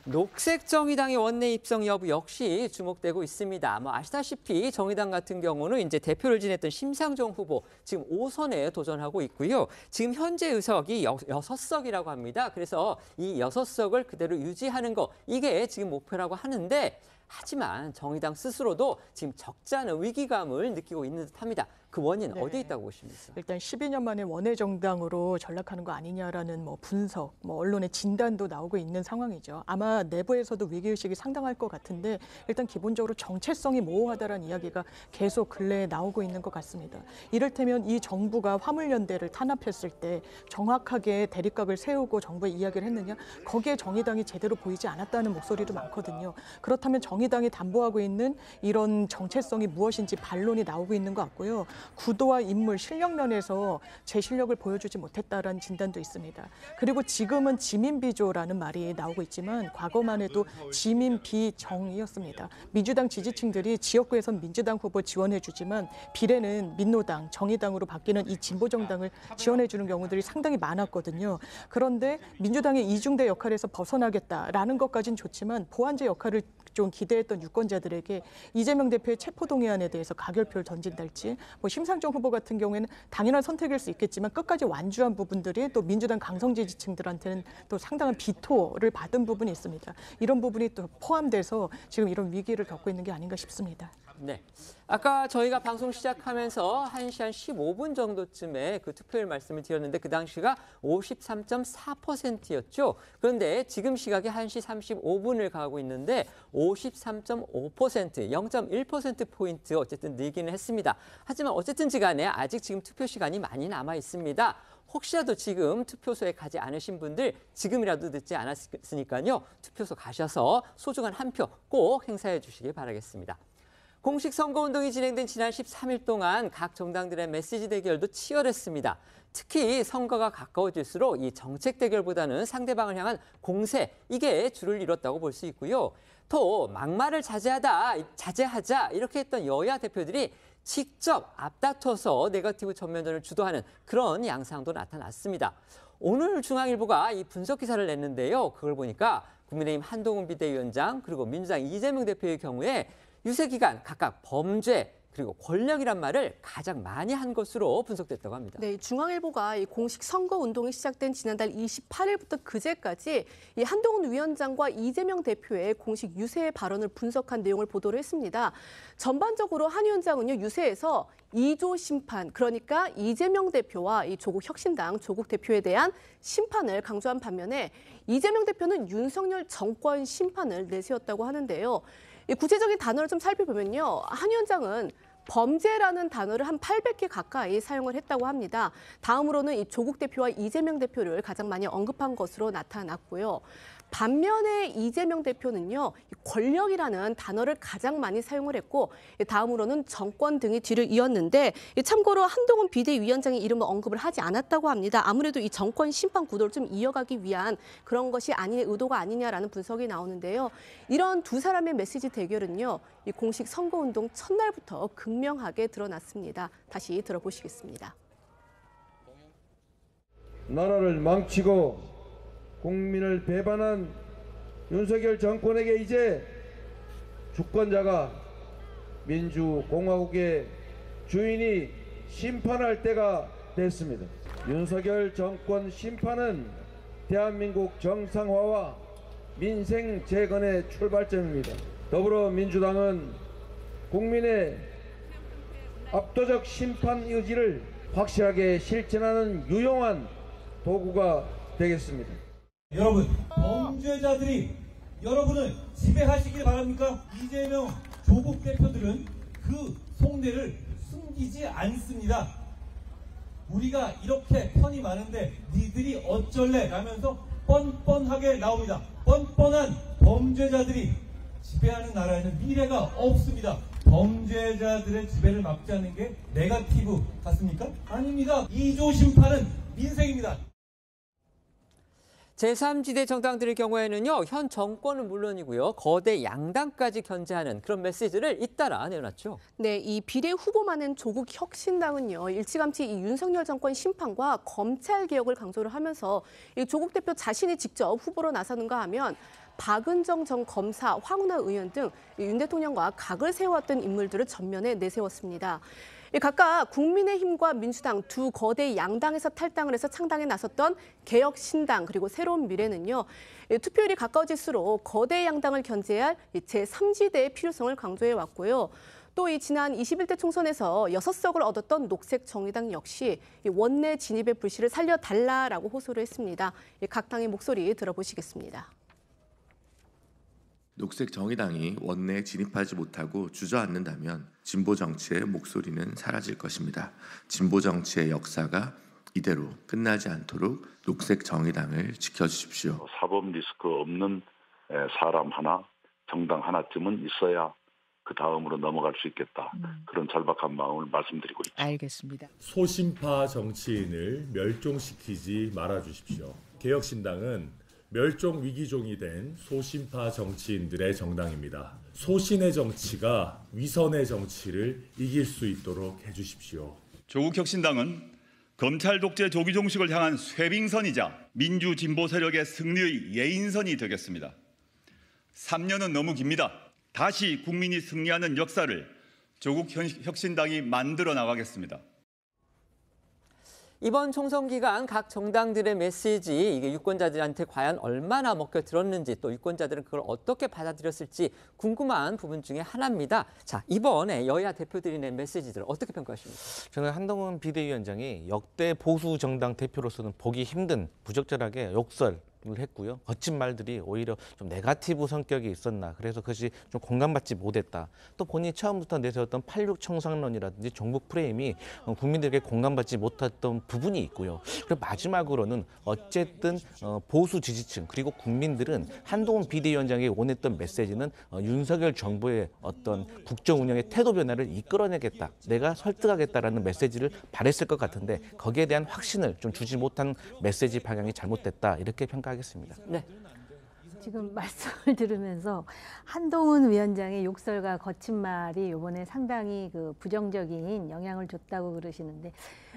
녹색정의당의 원내 입성 여부 역시 주목되고 있습니다. 아시다시피 정의당 같은 경우는 이제 대표를 지냈던 심상정 후보 지금 5선에 도전하고 있고요. 지금 현재 의석이 6석이라고 합니다. 그래서 이 6석을 그대로 유지하는 거 이게 지금 목표라고 하는데 하지만 정의당 스스로도 지금 적지 않은 위기감을 느끼고 있는 듯합니다. 그 원인은 어디에 있다고 보십니까? 일단 12년 만에 원외 정당으로 전락하는 거 아니냐라는 분석, 언론의 진단도 나오고 있는 상황이죠. 아마 내부에서도 위기의식이 상당할 것 같은데 일단 기본적으로 정체성이 모호하다라는 이야기가 계속 근래에 나오고 있는 것 같습니다. 이를테면 이 정부가 화물연대를 탄압했을 때 정확하게 대립각을 세우고 정부에 이야기를 했느냐? 거기에 정의당이 제대로 보이지 않았다는 목소리도 많거든요. 그렇다면 정의당이 담보하고 있는 이런 정체성이 무엇인지 반론이 나오고 있는 것 같고요. 구도와 인물, 실력 면에서 제 실력을 보여주지 못했다라는 진단도 있습니다. 그리고 지금은 지민비조라는 말이 나오고 있지만 과거만 해도 지민비정이었습니다. 민주당 지지층들이 지역구에선 민주당 후보 지원해주지만 비례는 민노당, 정의당으로 바뀌는 이 진보정당을 지원해주는 경우들이 상당히 많았거든요. 그런데 민주당의 이중대 역할에서 벗어나겠다라는 것까지는 좋지만 보완제 역할을 좀 기대했던 유권자들에게 이재명 대표의 체포동의안에 대해서 가결표를 던진달지 심상정 후보 같은 경우에는 당연한 선택일 수 있겠지만 끝까지 완주한 부분들이 또 민주당 강성 지지층들한테는 또 상당한 비토를 받은 부분이 있습니다. 이런 부분이 또 포함돼서 지금 이런 위기를 겪고 있는 게 아닌가 싶습니다. 네. 아까 저희가 방송 시작하면서 1시 한 15분 정도쯤에 그 투표율 말씀을 드렸는데 그 당시가 53.4%였죠. 그런데 지금 시각이 1시 35분을 가고 있는데 53.5%, 0.1%포인트 어쨌든 늘기는 했습니다. 하지만 어쨌든지 간에 아직 지금 투표 시간이 많이 남아 있습니다. 혹시라도 지금 투표소에 가지 않으신 분들 지금이라도 늦지 않았으니까요. 투표소 가셔서 소중한 한 표 꼭 행사해 주시기 바라겠습니다. 공식 선거운동이 진행된 지난 13일 동안 각 정당들의 메시지 대결도 치열했습니다. 특히 선거가 가까워질수록 이 정책 대결보다는 상대방을 향한 공세, 이게 주를 이뤘다고 볼 수 있고요. 또 막말을 자제하자 이렇게 했던 여야 대표들이 직접 앞다퉈서 네거티브 전면전을 주도하는 그런 양상도 나타났습니다. 오늘 중앙일보가 이 분석 기사를 냈는데요. 그걸 보니까 국민의힘 한동훈 비대위원장 그리고 민주당 이재명 대표의 경우에 유세 기간 각각 범죄 그리고 권력이란 말을 가장 많이 한 것으로 분석됐다고 합니다. 네, 중앙일보가 이 공식 선거 운동이 시작된 지난달 28일부터 그제까지 이 한동훈 위원장과 이재명 대표의 공식 유세 발언을 분석한 내용을 보도를 했습니다. 전반적으로 한 위원장은요, 유세에서 2조 심판, 그러니까 이재명 대표와 이 조국 혁신당 조국 대표에 대한 심판을 강조한 반면에 이재명 대표는 윤석열 정권 심판을 내세웠다고 하는데요. 구체적인 단어를 좀 살펴보면요. 한 위원장은 범죄라는 단어를 한 800개 가까이 사용을 했다고 합니다. 다음으로는 이 조국 대표와 이재명 대표를 가장 많이 언급한 것으로 나타났고요. 반면에 이재명 대표는요, 권력이라는 단어를 가장 많이 사용을 했고 다음으로는 정권 등이 뒤를 이었는데 참고로 한동훈 비대위원장의 이름을 언급을 하지 않았다고 합니다. 아무래도 이 정권 심판 구도를 좀 이어가기 위한 그런 것이 의도가 아니냐라는 분석이 나오는데요. 이런 두 사람의 메시지 대결은요, 이 공식 선거운동 첫날부터 극명하게 드러났습니다. 다시 들어보시겠습니다. 나라를 망치고 국민을 배반한 윤석열 정권에게 이제 주권자가 민주공화국의 주인이 심판할 때가 됐습니다. 윤석열 정권 심판은 대한민국 정상화와 민생 재건의 출발점입니다. 더불어민주당은 국민의 압도적 심판 의지를 확실하게 실천하는 유용한 도구가 되겠습니다. 여러분, 범죄자들이 여러분을 지배하시길 바랍니까? 이재명 조국 대표들은 그 속내를 숨기지 않습니다. 우리가 이렇게 편이 많은데 니들이 어쩔래? 라면서 뻔뻔하게 나옵니다. 뻔뻔한 범죄자들이 지배하는 나라에는 미래가 없습니다. 범죄자들의 지배를 막지 않는 게 네거티브 같습니까? 아닙니다. 2조 심판은 민생입니다. 제3지대 정당들의 경우에는요, 현 정권은 물론이고요, 거대 양당까지 견제하는 그런 메시지를 잇따라 내놨죠. 네, 이 비례 후보 많은 조국 혁신당은요, 일찌감치 이 윤석열 정권 심판과 검찰 개혁을 강조를 하면서 이 조국 대표 자신이 직접 후보로 나서는가 하면 박은정 전 검사, 황운하 의원 등 윤 대통령과 각을 세워왔던 인물들을 전면에 내세웠습니다. 각각 국민의힘과 민주당 두 거대 양당에서 탈당을 해서 창당에 나섰던 개혁신당 그리고 새로운 미래는요. 투표율이 가까워질수록 거대 양당을 견제할 제3지대의 필요성을 강조해 왔고요. 또 이 지난 21대 총선에서 6석을 얻었던 녹색정의당 역시 원내 진입의 불씨를 살려달라라고 호소를 했습니다. 각 당의 목소리 들어보시겠습니다. 녹색정의당이 원내에 진입하지 못하고 주저앉는다면 진보 정치의 목소리는 사라질 것입니다. 진보 정치의 역사가 이대로 끝나지 않도록 녹색정의당을 지켜주십시오. 사법 리스크 없는 사람 하나, 정당 하나쯤은 있어야 그 다음으로 넘어갈 수 있겠다. 그런 절박한 마음을 말씀드리고 있죠. 알겠습니다. 소신파 정치인을 멸종시키지 말아주십시오. 개혁신당은 멸종 위기종이 된 소신파 정치인들의 정당입니다. 소신의 정치가 위선의 정치를 이길 수 있도록 해주십시오. 조국 혁신당은 검찰 독재 조기 종식을 향한 쇄빙선이자 민주 진보 세력의 승리의 예인선이 되겠습니다. 3년은 너무 깁니다. 다시 국민이 승리하는 역사를 조국 혁신당이 만들어 나가겠습니다. 이번 총선 기간 각 정당들의 메시지, 이게 유권자들한테 과연 얼마나 먹혀 들었는지, 또 유권자들은 그걸 어떻게 받아들였을지 궁금한 부분 중에 하나입니다. 자, 이번에 여야 대표들이 낸 메시지들을 어떻게 평가하십니까? 저는 한동훈 비대위원장이 역대 보수 정당 대표로서는 보기 힘든 부적절하게 욕설 을 했고요. 거친 말들이 오히려 좀 네거티브 성격이 있었나. 그래서 그것이 좀 공감받지 못했다. 또 본인이 처음부터 내세웠던 86 청산론이라든지 종북 프레임이 국민들에게 공감받지 못했던 부분이 있고요. 그리고 마지막으로는 어쨌든 보수 지지층 그리고 국민들은 한동훈 비대위원장이 원했던 메시지는 윤석열 정부의 어떤 국정 운영의 태도 변화를 이끌어내겠다. 내가 설득하겠다라는 메시지를 바랬을 것 같은데 거기에 대한 확신을 좀 주지 못한 메시지 방향이 잘못됐다. 이렇게 평가하겠습니다. 네. 지금 말씀을 들으면서 한동훈 위원장의 욕설과 거친 말이 이번에 상당히 그 부정적인 영향을 줬다고 그러시는데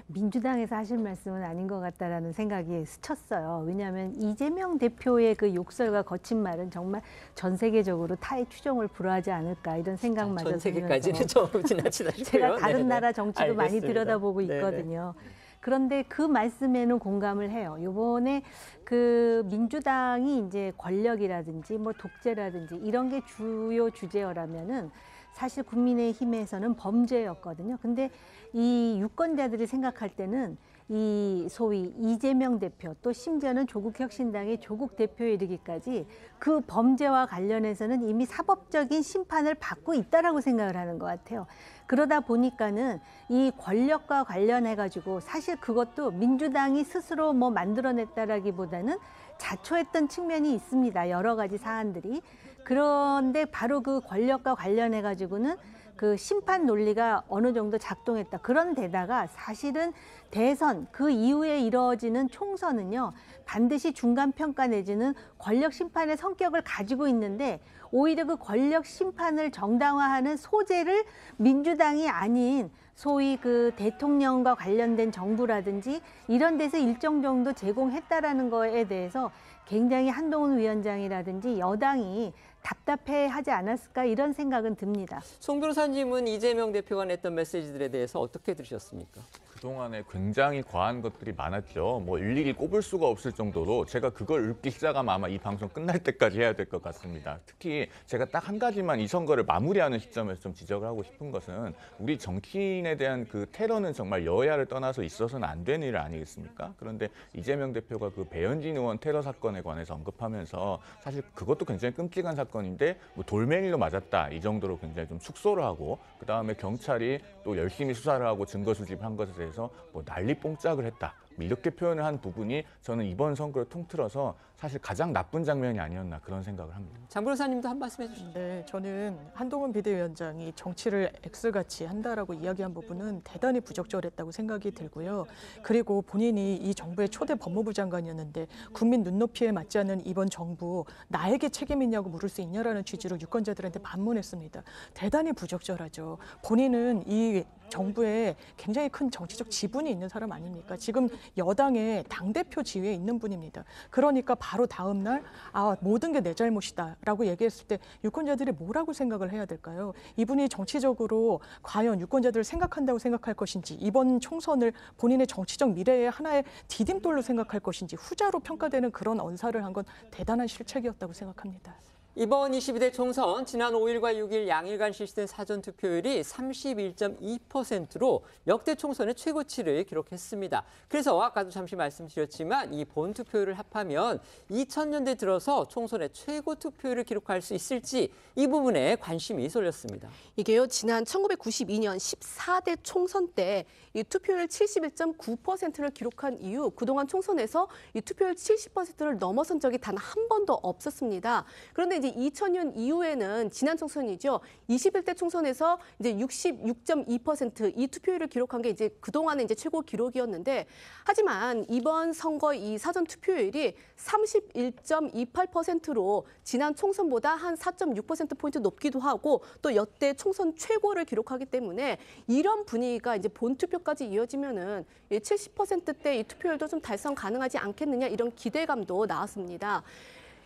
민주당에서 하실 말씀은 아닌 것 같다라는 생각이 스쳤어요. 왜냐하면 이재명 대표의 그 욕설과 거친 말은 정말 전 세계적으로 타의 추종을 불허하지 않을까 이런 생각마저 전 세계까지는 좀 지나치다 싶고요. 제가 다른 네. 나라 정치도 알겠습니다. 많이 들여다보고 있거든요. 네네. 그런데 그 말씀에는 공감을 해요. 이번에 그 민주당이 이제 권력이라든지 뭐 독재라든지 이런 게 주요 주제어라면은 사실 국민의힘에서는 범죄였거든요. 근데 이 유권자들이 생각할 때는 이 소위 이재명 대표 또 심지어는 조국 혁신당의 조국 대표에 이르기까지 그 범죄와 관련해서는 이미 사법적인 심판을 받고 있다라고 생각을 하는 것 같아요. 그러다 보니까는 이 권력과 관련해가지고 사실 그것도 민주당이 스스로 뭐 만들어냈다라기보다는 자초했던 측면이 있습니다. 여러 가지 사안들이. 그런데 바로 그 권력과 관련해가지고는 그 심판 논리가 어느 정도 작동했다. 그런 데다가 사실은 대선 그 이후에 이루어지는 총선은요. 반드시 중간평가 내지는 권력 심판의 성격을 가지고 있는데 오히려 그 권력 심판을 정당화하는 소재를 민주당이 아닌 소위 그 대통령과 관련된 정부라든지 이런 데서 일정 정도 제공했다라는 거에 대해서 굉장히 한동훈 위원장이라든지 여당이 답답해하지 않았을까 이런 생각은 듭니다. 송 변호사님은 이재명 대표가 냈던 메시지들에 대해서 어떻게 들으셨습니까? 그동안에 굉장히 과한 것들이 많았죠. 뭐 일일이 꼽을 수가 없을 정도로 제가 그걸 읊기 시작하면 아마 이 방송 끝날 때까지 해야 될 것 같습니다. 특히 제가 딱 한 가지만 이 선거를 마무리하는 시점에서 좀 지적을 하고 싶은 것은 우리 정치인에 대한 그 테러는 정말 여야를 떠나서 있어서는 안 되는 일 아니겠습니까? 그런데 이재명 대표가 그 배현진 의원 테러 사건에 관해서 언급하면서 사실 그것도 굉장히 끔찍한 사건인데 뭐 돌멩이로 맞았다 이 정도로 굉장히 좀 축소를 하고 그다음에 경찰이 또 열심히 수사를 하고 증거 수집한 것에 대해서 뭐 난리 뽕짝을 했다. 이렇게 표현을 한 부분이 저는 이번 선거를 통틀어서 사실 가장 나쁜 장면이 아니었나 그런 생각을 합니다. 장 변호사님도 한 말씀 해주시죠. 네, 저는 한동훈 비대위원장이 정치를 X같이 한다라고 이야기한 부분은 대단히 부적절했다고 생각이 들고요. 그리고 본인이 이 정부의 초대 법무부 장관이었는데 국민 눈높이에 맞지 않는 이번 정부 나에게 책임 있냐고 물을 수 있냐라는 취지로 유권자들한테 반문했습니다. 대단히 부적절하죠. 본인은 이 정부에 굉장히 큰 정치적 지분이 있는 사람 아닙니까? 지금 여당의 당대표 지위에 있는 분입니다. 그러니까 바로 다음 날 모든 게 내 잘못이다라고 얘기했을 때 유권자들이 뭐라고 생각을 해야 될까요? 이분이 정치적으로 과연 유권자들을 생각한다고 생각할 것인지 이번 총선을 본인의 정치적 미래의 하나의 디딤돌로 생각할 것인지 후자로 평가되는 그런 언사를 한 건 대단한 실책이었다고 생각합니다. 이번 22대 총선 지난 5일과 6일 양일간 실시된 사전투표율이 31.2%로 역대 총선의 최고치를 기록했습니다. 그래서 아까도 잠시 말씀드렸지만 이 본투표율을 합하면 2000년대 들어서 총선의 최고 투표율을 기록할 수 있을지 이 부분에 관심이 쏠렸습니다. 이게요, 지난 1992년 14대 총선 때 이 투표율 71.9%를 기록한 이후 그동안 총선에서 이 투표율 70%를 넘어선 적이 단 한 번도 없었습니다. 그런데 이제 2000년 이후에는 지난 총선이죠. 21대 총선에서 이제 66.2% 이 투표율을 기록한 게 이제 그동안의 이제 최고 기록이었는데 하지만 이번 선거 이 사전 투표율이 31.28%로 지난 총선보다 한 4.6%포인트 높기도 하고 또 역대 총선 최고를 기록하기 때문에 이런 분위기가 이제 본투표까지 이어지면은 70%대 이 투표율도 좀 달성 가능하지 않겠느냐 이런 기대감도 나왔습니다.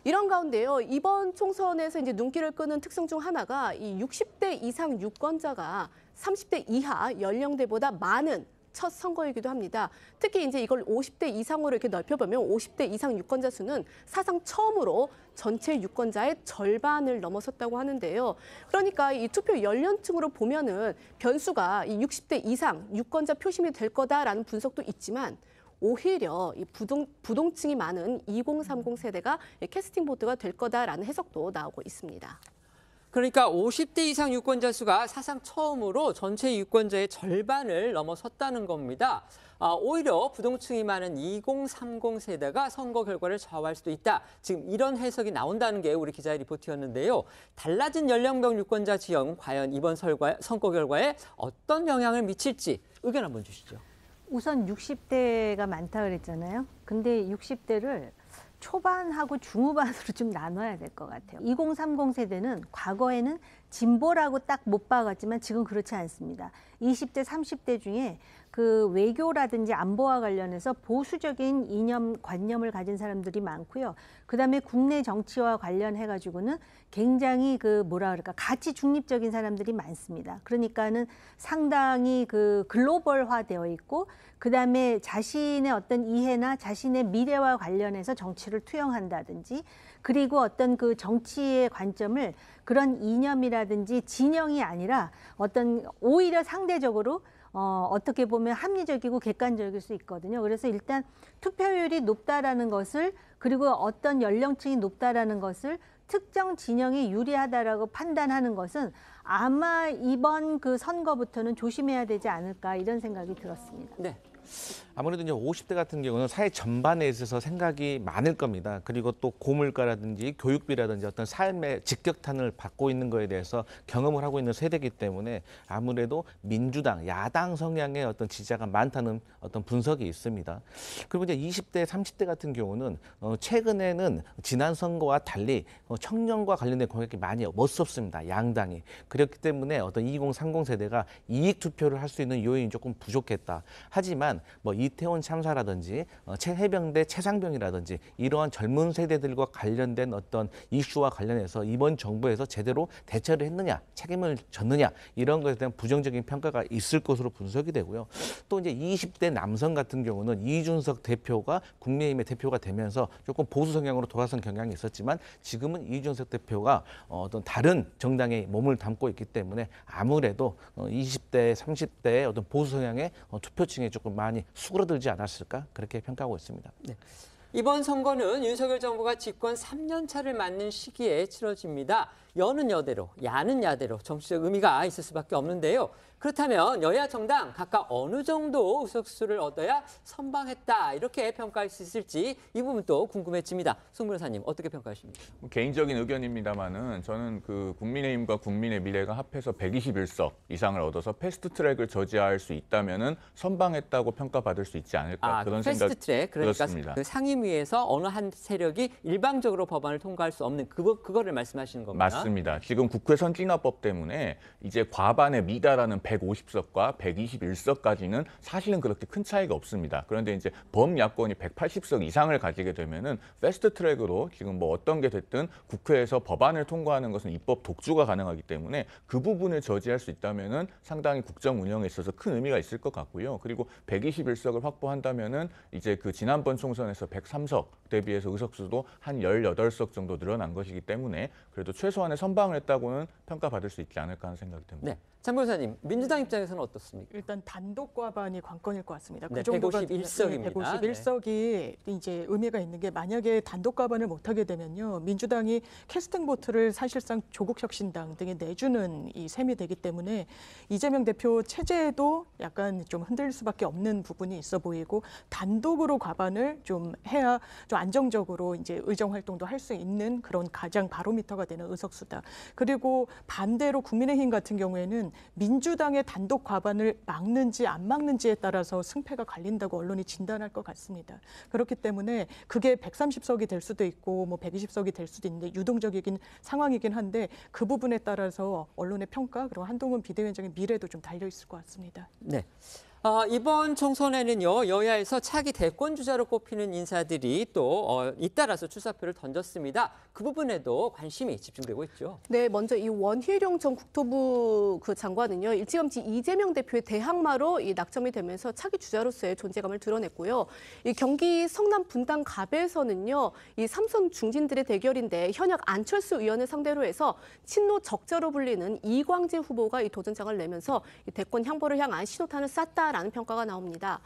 이런 가운데요, 이번 총선에서 이제 눈길을 끄는 특성 중 하나가 이 60대 이상 유권자가 30대 이하 연령대보다 많은 첫 선거이기도 합니다. 특히 이제 이걸 50대 이상으로 이렇게 넓혀보면 50대 이상 유권자 수는 사상 처음으로 전체 유권자의 절반을 넘어섰다고 하는데요. 그러니까 이 투표 연령층으로 보면은 변수가 이 60대 이상 유권자 표심이 될 거다라는 분석도 있지만 오히려 이 부동층이 많은 2030 세대가 캐스팅 보드가 될 거다라는 해석도 나오고 있습니다. 그러니까 50대 이상 유권자 수가 사상 처음으로 전체 유권자의 절반을 넘어섰다는 겁니다. 오히려 부동층이 많은 2030 세대가 선거 결과를 좌우할 수도 있다. 지금 이런 해석이 나온다는 게 우리 기자의 리포트였는데요. 달라진 연령별 유권자 지형 과연 이번 선거 결과에 어떤 영향을 미칠지 의견 한번 주시죠. 우선 60대가 많다 그랬잖아요. 근데 60대를 초반하고 중후반으로 좀 나눠야 될 것 같아요. 2030 세대는 과거에는 진보라고 딱 못 박았지만 지금 그렇지 않습니다. 20대, 30대 중에 그 외교라든지 안보와 관련해서 보수적인 이념, 관념을 가진 사람들이 많고요. 그다음에 국내 정치와 관련해가지고는 굉장히 가치 중립적인 사람들이 많습니다. 그러니까는 상당히 글로벌화되어 있고, 그다음에 자신의 어떤 이해나 자신의 미래와 관련해서 정치를 투영한다든지, 그리고 어떤 그 정치의 관점을 그런 이념이라든지 진영이 아니라 오히려 상대적으로 어떻게 보면 합리적이고 객관적일 수 있거든요. 그래서 일단 투표율이 높다라는 것을, 그리고 어떤 연령층이 높다라는 것을 특정 진영이 유리하다라고 판단하는 것은 아마 이번 그 선거부터는 조심해야 되지 않을까 이런 생각이 들었습니다. 네. 아무래도 이제 50대 같은 경우는 사회 전반에 있어서 생각이 많을 겁니다. 그리고 또 고물가라든지 교육비라든지 어떤 삶의 직격탄을 받고 있는 거에 대해서 경험을 하고 있는 세대이기 때문에 아무래도 민주당, 야당 성향의 어떤 지지자가 많다는 어떤 분석이 있습니다. 그리고 이제 20대, 30대 같은 경우는 최근에는 지난 선거와 달리 청년과 관련된 공약이 많이 못 쏟습니다. 양당이. 그렇기 때문에 어떤 2030 세대가 이익 투표를 할 수 있는 요인이 조금 부족했다. 하지만 있지만 뭐 이태원 참사라든지 해병대 최상병이라든지 이러한 젊은 세대들과 관련된 어떤 이슈와 관련해서 이번 정부에서 제대로 대처를 했느냐, 책임을 졌느냐 이런 것에 대한 부정적인 평가가 있을 것으로 분석이 되고요. 또 이제 20대 남성 같은 경우는 이준석 대표가 국민의힘의 대표가 되면서 조금 보수 성향으로 돌아선 경향이 있었지만 지금은 이준석 대표가 어떤 다른 정당에 몸을 담고 있기 때문에 아무래도 20대, 30대의 어떤 보수 성향의 투표층에 조금 많이 수그러들지 않았을까 그렇게 평가하고 있습니다. 네. 이번 선거는 윤석열 정부가 집권 3년 차를 맞는 시기에 치러집니다. 여는 여대로, 야는 야대로 정치적 의미가 있을 수밖에 없는데요. 그렇다면 여야 정당 각각 어느 정도 의석수를 얻어야 선방했다 이렇게 평가할 수 있을지 이 부분도 궁금해집니다. 송 변호사님 어떻게 평가하십니까? 개인적인 의견입니다만은 저는 그 국민의힘과 국민의 미래가 합해서 121석 이상을 얻어서 패스트트랙을 저지할 수 있다면은 선방했다고 평가받을 수 있지 않을까 그런 생각. 패스트트랙 그러니까 그렇습니다. 그 상임위에서 어느 한 세력이 일방적으로 법안을 통과할 수 없는 그거를 말씀하시는 겁니다. 맞습니다. 지금 국회 선진화법 때문에 이제 과반에 미달하는 150석과 121석까지는 사실은 그렇게 큰 차이가 없습니다. 그런데 이제 범야권이 180석 이상을 가지게 되면은 패스트트랙으로 지금 뭐 어떤 게 됐든 국회에서 법안을 통과하는 것은 입법 독주가 가능하기 때문에 그 부분을 저지할 수 있다면은 상당히 국정 운영에 있어서 큰 의미가 있을 것 같고요. 그리고 121석을 확보한다면은 이제 그 지난번 총선에서 103석 대비해서 의석수도 한 18석 정도 늘어난 것이기 때문에 그래도 최소한의 선방을 했다고는 평가받을 수 있지 않을까 하는 생각이 듭니다. 네. 장 변호사님, 민주당 입장에서는 어떻습니까? 일단 단독 과반이 관건일 것 같습니다. 네, 그 정도가 151석입니다. 151석이 이제 의미가 있는 게 만약에 단독 과반을 못하게 되면요, 민주당이 캐스팅 보트를 사실상 조국혁신당 등에 내주는 이 셈이 되기 때문에 이재명 대표 체제도 약간 좀 흔들릴 수밖에 없는 부분이 있어 보이고 단독으로 과반을 좀 해야 좀 안정적으로 이제 의정 활동도 할 수 있는 그런 가장 바로미터가 되는 의석수다. 그리고 반대로 국민의힘 같은 경우에는 민주당의 단독 과반을 막는지 안 막는지에 따라서 승패가 갈린다고 언론이 진단할 것 같습니다. 그렇기 때문에 그게 130석이 될 수도 있고 뭐 120석이 될 수도 있는데 유동적이긴 상황이긴 한데 그 부분에 따라서 언론의 평가 그리고 한동훈 비대위원장의 미래도 좀 달려 있을 것 같습니다. 네. 이번 총선에는요, 여야에서 차기 대권 주자로 꼽히는 인사들이 또 잇따라서 출사표를 던졌습니다. 그 부분에도 관심이 집중되고 있죠. 네, 먼저 이 원희룡 전 국토부 그 장관은요, 일찌감치 이재명 대표의 대항마로 이 낙점이 되면서 차기 주자로서의 존재감을 드러냈고요. 이 경기 성남 분당 갑에서는요, 이 삼선 중진들의 대결인데 현역 안철수 의원을 상대로 해서 친노 적자로 불리는 이광재 후보가 이 도전장을 내면서 이 대권 향보를 향한 신호탄을 쐈다라는 평가가 나옵니다.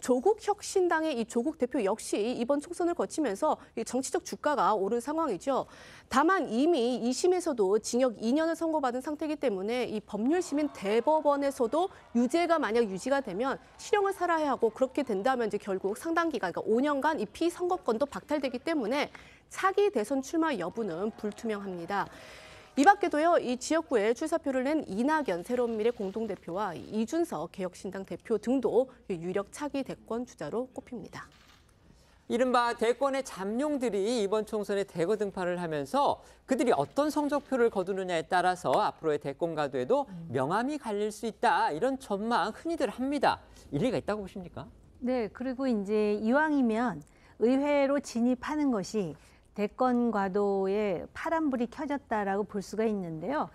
조국 혁신당의 이 조국 대표 역시 이번 총선을 거치면서 이 정치적 주가가 오른 상황이죠. 다만 이미 2심에서도 징역 2년을 선고받은 상태이기 때문에 이 법률심인 대법원에서도 유죄가 만약 유지가 되면 실형을 살아야 하고 그렇게 된다면 이제 결국 상당 기간, 그러니까 5년간 이 피선거권도 박탈되기 때문에 차기 대선 출마 여부는 불투명합니다. 이 밖에도요, 이 지역구에 출사표를 낸 이낙연 새로운미래 공동대표와 이준석 개혁신당 대표 등도 유력 차기 대권 주자로 꼽힙니다. 이른바 대권의 잠룡들이 이번 총선에 대거 등판을 하면서 그들이 어떤 성적표를 거두느냐에 따라서 앞으로의 대권 가도에도 명암이 갈릴 수 있다. 이런 전망 흔히들 합니다. 일리가 있다고 보십니까? 네, 그리고 이제 이왕이면 의회로 진입하는 것이 대권 과도에 파란불이 켜졌다라고 볼 수가 있는데요.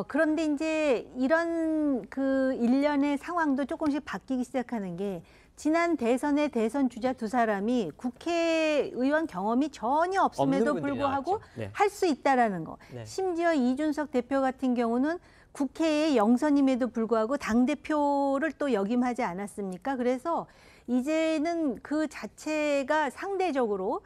그런데 이제 이런 그 일련의 상황도 조금씩 바뀌기 시작하는 게 지난 대선의 대선 주자 두 사람이 국회의원 경험이 전혀 없음에도 불구하고 네. 할 수 있다라는 거. 네. 심지어 이준석 대표 같은 경우는 국회의 영선임에도 불구하고 당대표를 또 역임하지 않았습니까? 그래서 이제는 그 자체가 상대적으로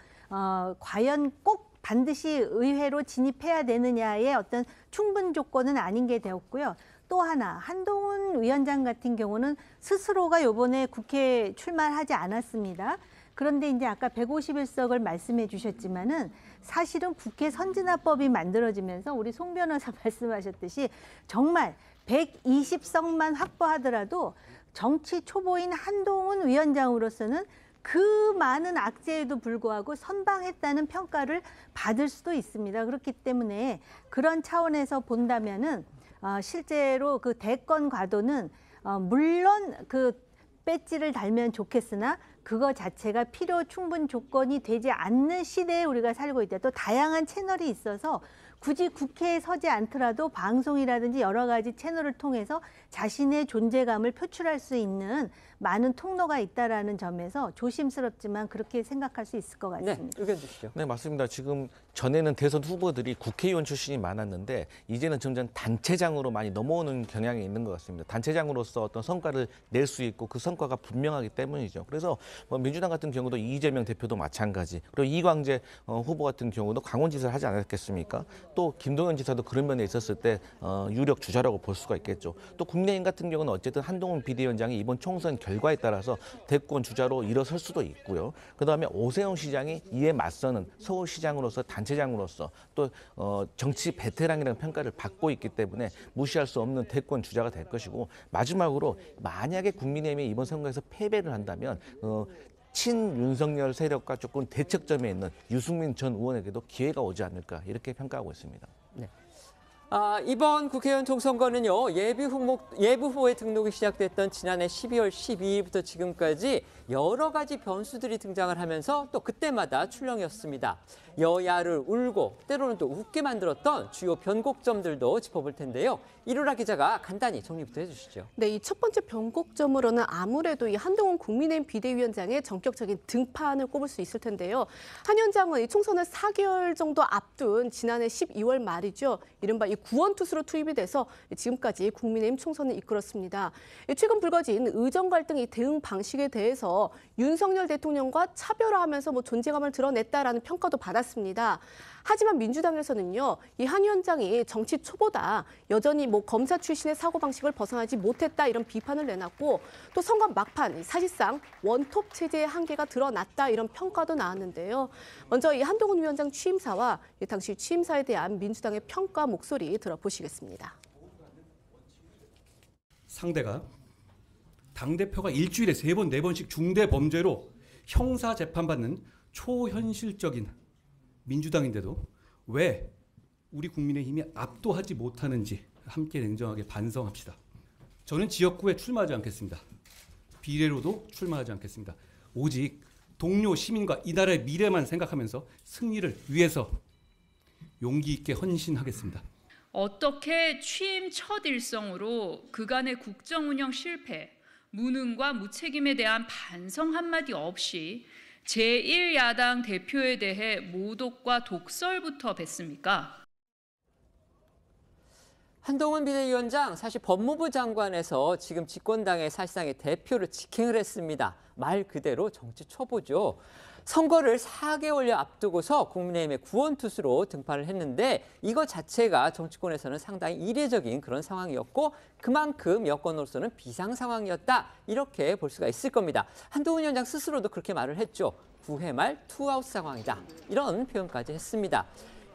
과연 꼭 반드시 의회로 진입해야 되느냐의 어떤 충분 조건은 아닌 게 되었고요. 또 하나, 한동훈 위원장 같은 경우는 스스로가 이번에 국회에 출마하지 않았습니다. 그런데 이제 아까 151석을 말씀해 주셨지만은 사실은 국회 선진화법이 만들어지면서 우리 송 변호사 말씀하셨듯이 정말 120석만 확보하더라도 정치 초보인 한동훈 위원장으로서는 그 많은 악재에도 불구하고 선방했다는 평가를 받을 수도 있습니다. 그렇기 때문에 그런 차원에서 본다면은 실제로 그 대권 과도는 물론 그 배지를 달면 좋겠으나 그거 자체가 필요 충분 조건이 되지 않는 시대에 우리가 살고 있다. 또 다양한 채널이 있어서 굳이 국회에 서지 않더라도 방송이라든지 여러 가지 채널을 통해서 자신의 존재감을 표출할 수 있는 많은 통로가 있다라는 점에서 조심스럽지만 그렇게 생각할 수 있을 것 같습니다. 네, 의견 주시죠. 네, 맞습니다. 지금 전에는 대선 후보들이 국회의원 출신이 많았는데 이제는 점점 단체장으로 많이 넘어오는 경향이 있는 것 같습니다. 단체장으로서 어떤 성과를 낼 수 있고 그 성과가 분명하기 때문이죠. 그래서 뭐 민주당 같은 경우도 이재명 대표도 마찬가지, 그리고 이광재 후보 같은 경우도 강원지사를 하지 않았겠습니까? 또 김동연 지사도 그런 면에 있었을 때 유력 주자라고 볼 수가 있겠죠. 또 국민의힘 같은 경우는 어쨌든 한동훈 비대위원장이 이번 총선 결과에 따라서 대권 주자로 일어설 수도 있고요. 그다음에 오세훈 시장이 이에 맞서는 서울시장으로서 단체장으로서 또 정치 베테랑이라는 평가를 받고 있기 때문에 무시할 수 없는 대권 주자가 될 것이고, 마지막으로 만약에 국민의힘이 이번 선거에서 패배를 한다면 친윤석열 세력과 조금 대척점에 있는 유승민 전 의원에게도 기회가 오지 않을까 이렇게 평가하고 있습니다. 네. 이번 국회의원 총선거는요, 예비 후보의 등록이 시작됐던 지난해 12월 12일부터 지금까지 여러 가지 변수들이 등장을 하면서 또 그때마다 출렁이었습니다. 여야를 울고 때로는 또 웃게 만들었던 주요 변곡점들도 짚어볼 텐데요. 이루라 기자가 간단히 정리부터 해주시죠. 네, 이 첫 번째 변곡점으로는 아무래도 이 한동훈 국민의힘 비대위원장의 전격적인 등판을 꼽을 수 있을 텐데요. 한 위원장은 이 총선을 4개월 정도 앞둔 지난해 12월 말이죠. 이른바 이 구원투수로 투입이 돼서 지금까지 국민의힘 총선을 이끌었습니다. 최근 불거진 의정 갈등의 대응 방식에 대해서 윤석열 대통령과 차별화하면서 존재감을 드러냈다라는 평가도 받았습니다. 하지만 민주당에서는요, 이 한 위원장이 정치 초보다 여전히 검사 출신의 사고방식을 벗어나지 못했다 이런 비판을 내놨고, 또 선거 막판 사실상 원톱 체제의 한계가 드러났다 이런 평가도 나왔는데요. 먼저 이 한동훈 위원장 취임사와 당시 취임사에 대한 민주당의 평가 목소리 들어보시겠습니다. 상대가 당대표가 일주일에 3번, 4번씩 중대 범죄로 형사 재판받는 초현실적인 민주당인데도 왜 우리 국민의힘이 압도하지 못하는지 함께 냉정하게 반성합시다. 저는 지역구에 출마하지 않겠습니다. 비례로도 출마하지 않겠습니다. 오직 동료 시민과 이 나라의 미래만 생각하면서 승리를 위해서 용기 있게 헌신하겠습니다. 어떻게 취임 첫 일성으로 그간의 국정 운영 실패, 무능과 무책임에 대한 반성 한마디 없이 제1야당 대표에 대해 모독과 독설부터 뱉습니까? 한동훈 비대위원장, 사실 법무부 장관에서 지금 집권당의 사실상의 대표를 직행을 했습니다. 말 그대로 정치 초보죠. 선거를 4개월여 앞두고서 국민의힘의 구원투수로 등판을 했는데 이거 자체가 정치권에서는 상당히 이례적인 그런 상황이었고 그만큼 여권으로서는 비상 상황이었다 이렇게 볼 수가 있을 겁니다. 한동훈 위원장 스스로도 그렇게 말을 했죠. 9회 말 투아웃 상황이다. 이런 표현까지 했습니다.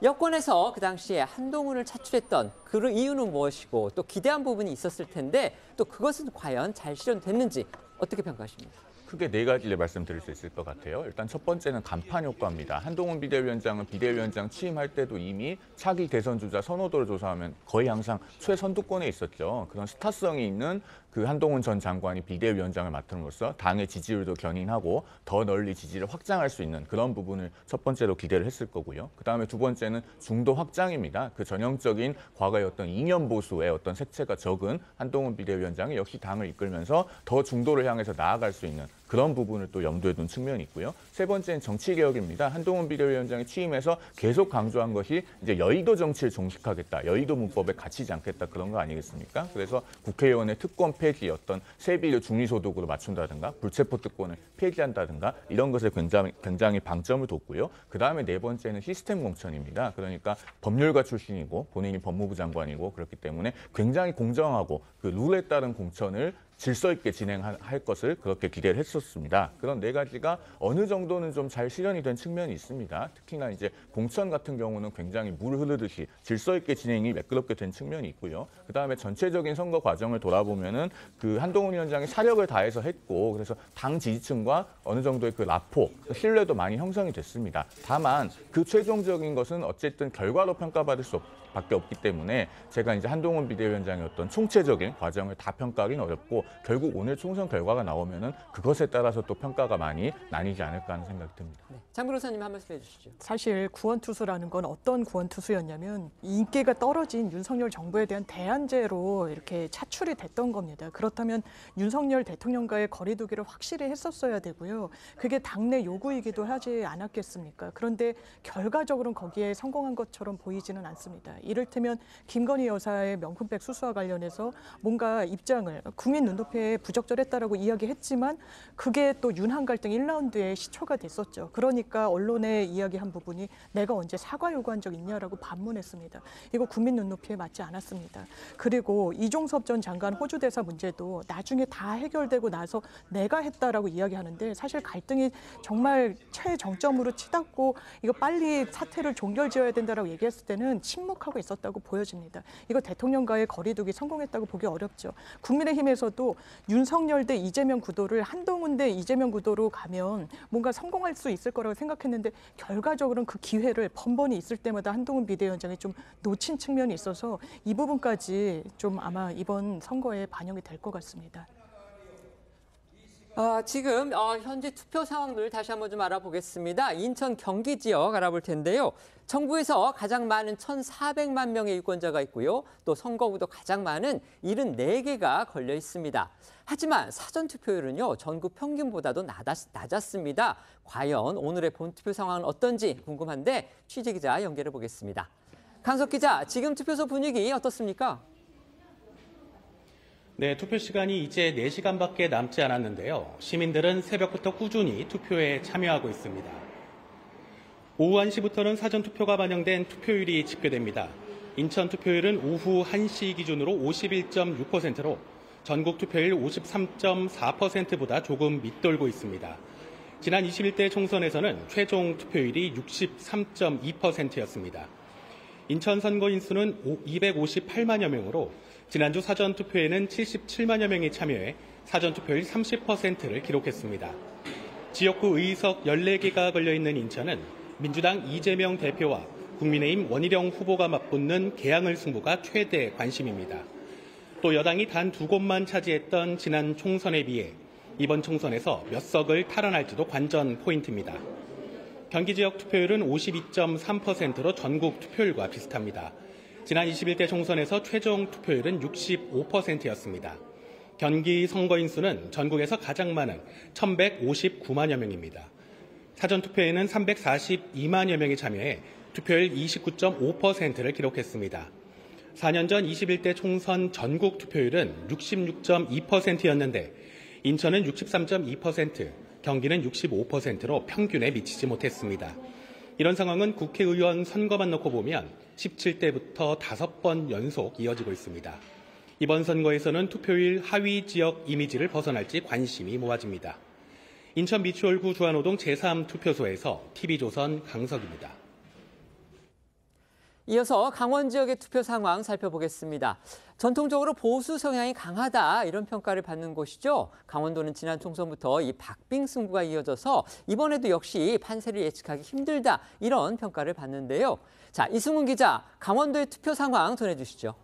여권에서 그 당시에 한동훈을 차출했던 그 이유는 무엇이고 또 기대한 부분이 있었을 텐데 또 그것은 과연 잘 실현됐는지 어떻게 평가하십니까? 크게 4가지를 말씀드릴 수 있을 것 같아요. 일단 첫 번째는 간판 효과입니다. 한동훈 비대위원장은 비대위원장 취임할 때도 이미 차기 대선 주자 선호도를 조사하면 거의 항상 최선두권에 있었죠. 그런 스타성이 있는 그 한동훈 전 장관이 비대위원장을 맡음으로써 당의 지지율도 견인하고 더 널리 지지를 확장할 수 있는 그런 부분을 첫 번째로 기대를 했을 거고요. 그다음에 두 번째는 중도 확장입니다. 그 전형적인 과거의 어떤 이념 보수의 어떤 색채가 적은 한동훈 비대위원장이 역시 당을 이끌면서 더 중도를 향해서 나아갈 수 있는 그런 부분을 또 염두에 둔 측면이 있고요. 세 번째는 정치개혁입니다. 한동훈 비대위원장이 취임해서 계속 강조한 것이 이제 여의도 정치를 종식하겠다. 여의도 문법에 갇히지 않겠다. 그런 거 아니겠습니까? 그래서 국회의원의 특권 폐지, 어떤 세비를 중위소득으로 맞춘다든가 불체포 특권을 폐지한다든가 이런 것에 굉장히 방점을 뒀고요. 그다음에 네 번째는 시스템 공천입니다. 그러니까 법률가 출신이고 본인이 법무부 장관이고 그렇기 때문에 굉장히 공정하고 그 룰에 따른 공천을 질서 있게 진행할 것을 그렇게 기대를 했었습니다. 그런 4가지가 어느 정도는 좀 잘 실현이 된 측면이 있습니다. 특히나 이제 공천 같은 경우는 굉장히 물 흐르듯이 질서 있게 진행이 매끄럽게 된 측면이 있고요. 그다음에 전체적인 선거 과정을 돌아보면은 그 한동훈 위원장이 사력을 다해서 했고 그래서 당 지지층과 어느 정도의 그 라포, 신뢰도 많이 형성이 됐습니다. 다만 그 최종적인 것은 어쨌든 결과로 평가받을 수밖에 없기 때문에 제가 이제 한동훈 비대위원장의 어떤 총체적인 과정을 다 평가하기는 어렵고 결국 오늘 총선 결과가 나오면은 그것에 따라서 또 평가가 많이 나뉘지 않을까 하는 생각이 듭니다. 네. 장 변호사님 한 말씀 해주시죠. 사실 구원투수라는 건 어떤 구원투수였냐면 인기가 떨어진 윤석열 정부에 대한 대안제로 이렇게 차출이 됐던 겁니다. 그렇다면 윤석열 대통령과의 거리두기를 확실히 했었어야 되고요. 그게 당내 요구이기도 하지 않았겠습니까? 그런데 결과적으로는 거기에 성공한 것처럼 보이지는 않습니다. 이를테면 김건희 여사의 명품백 수수와 관련해서 뭔가 입장을 국민 눈높이에 부적절했다라고 이야기했지만 그게 또 윤한 갈등 1라운드에 시초가 됐었죠. 그러니까 언론에 이야기한 부분이 내가 언제 사과 요구한 적 있냐라고 반문했습니다. 이거 국민 눈높이에 맞지 않았습니다. 그리고 이종섭 전 장관 호주 대사 문제도 나중에 다 해결되고 나서 내가 했다라고 이야기하는데 사실 갈등이 정말 최정점으로 치닫고 이거 빨리 사태를 종결지어야 된다라고 얘기했을 때는 침묵하고 있었다고 보여집니다. 이거 대통령과의 거리두기 성공했다고 보기 어렵죠. 국민의힘에서도 윤석열 대 이재명 구도를 한동훈 대 이재명 구도로 가면 뭔가 성공할 수 있을 거라고 생각했는데 결과적으로는 그 기회를 번번이 있을 때마다 한동훈 비대위원장이 좀 놓친 측면이 있어서 이 부분까지 좀 아마 이번 선거에 반영이 될 것 같습니다. 지금 현재 투표 상황을 다시 한번 좀 알아보겠습니다. 인천 경기 지역 알아볼 텐데요. 정부에서 가장 많은 1,400만 명의 유권자가 있고요. 또 선거구도 가장 많은 74개가 걸려 있습니다. 하지만 사전투표율은요. 전국 평균보다도 낮았습니다. 과연 오늘의 본투표 상황은 어떤지 궁금한데 취재기자 연결해 보겠습니다. 강석 기자, 지금 투표소 분위기 어떻습니까? 네, 투표 시간이 이제 4시간밖에 남지 않았는데요. 시민들은 새벽부터 꾸준히 투표에 참여하고 있습니다. 오후 1시부터는 사전투표가 반영된 투표율이 집계됩니다. 인천 투표율은 오후 1시 기준으로 51.6%로 전국 투표율 53.4%보다 조금 밑돌고 있습니다. 지난 21대 총선에서는 최종 투표율이 63.2%였습니다. 인천 선거 인수는 258만여 명으로 지난주 사전투표에는 77만여 명이 참여해 사전투표율 30%를 기록했습니다. 지역구 의석 14개가 걸려있는 인천은 민주당 이재명 대표와 국민의힘 원희룡 후보가 맞붙는 개항을 승부가 최대 관심입니다. 또 여당이 단 2곳만 차지했던 지난 총선에 비해 이번 총선에서 몇 석을 탈환할지도 관전 포인트입니다. 경기 지역 투표율은 52.3%로 전국 투표율과 비슷합니다. 지난 21대 총선에서 최종 투표율은 65%였습니다. 경기 선거인수는 전국에서 가장 많은 1,159만여 명입니다. 사전투표에는 342만여 명이 참여해 투표율 29.5%를 기록했습니다. 4년 전 21대 총선 전국 투표율은 66.2%였는데 인천은 63.2%, 경기는 65%로 평균에 미치지 못했습니다. 이런 상황은 국회의원 선거만 놓고 보면 17대부터 5번 연속 이어지고 있습니다. 이번 선거에서는 투표율 하위 지역 이미지를 벗어날지 관심이 모아집니다. 인천 미추홀구 주안호동 제3투표소에서 TV조선 강석입니다. 이어서 강원 지역의 투표 상황 살펴보겠습니다. 전통적으로 보수 성향이 강하다 이런 평가를 받는 곳이죠. 강원도는 지난 총선부터 이 박빙 승부가 이어져서 이번에도 역시 판세를 예측하기 힘들다 이런 평가를 받는데요. 자, 이승훈 기자, 강원도의 투표 상황 전해주시죠.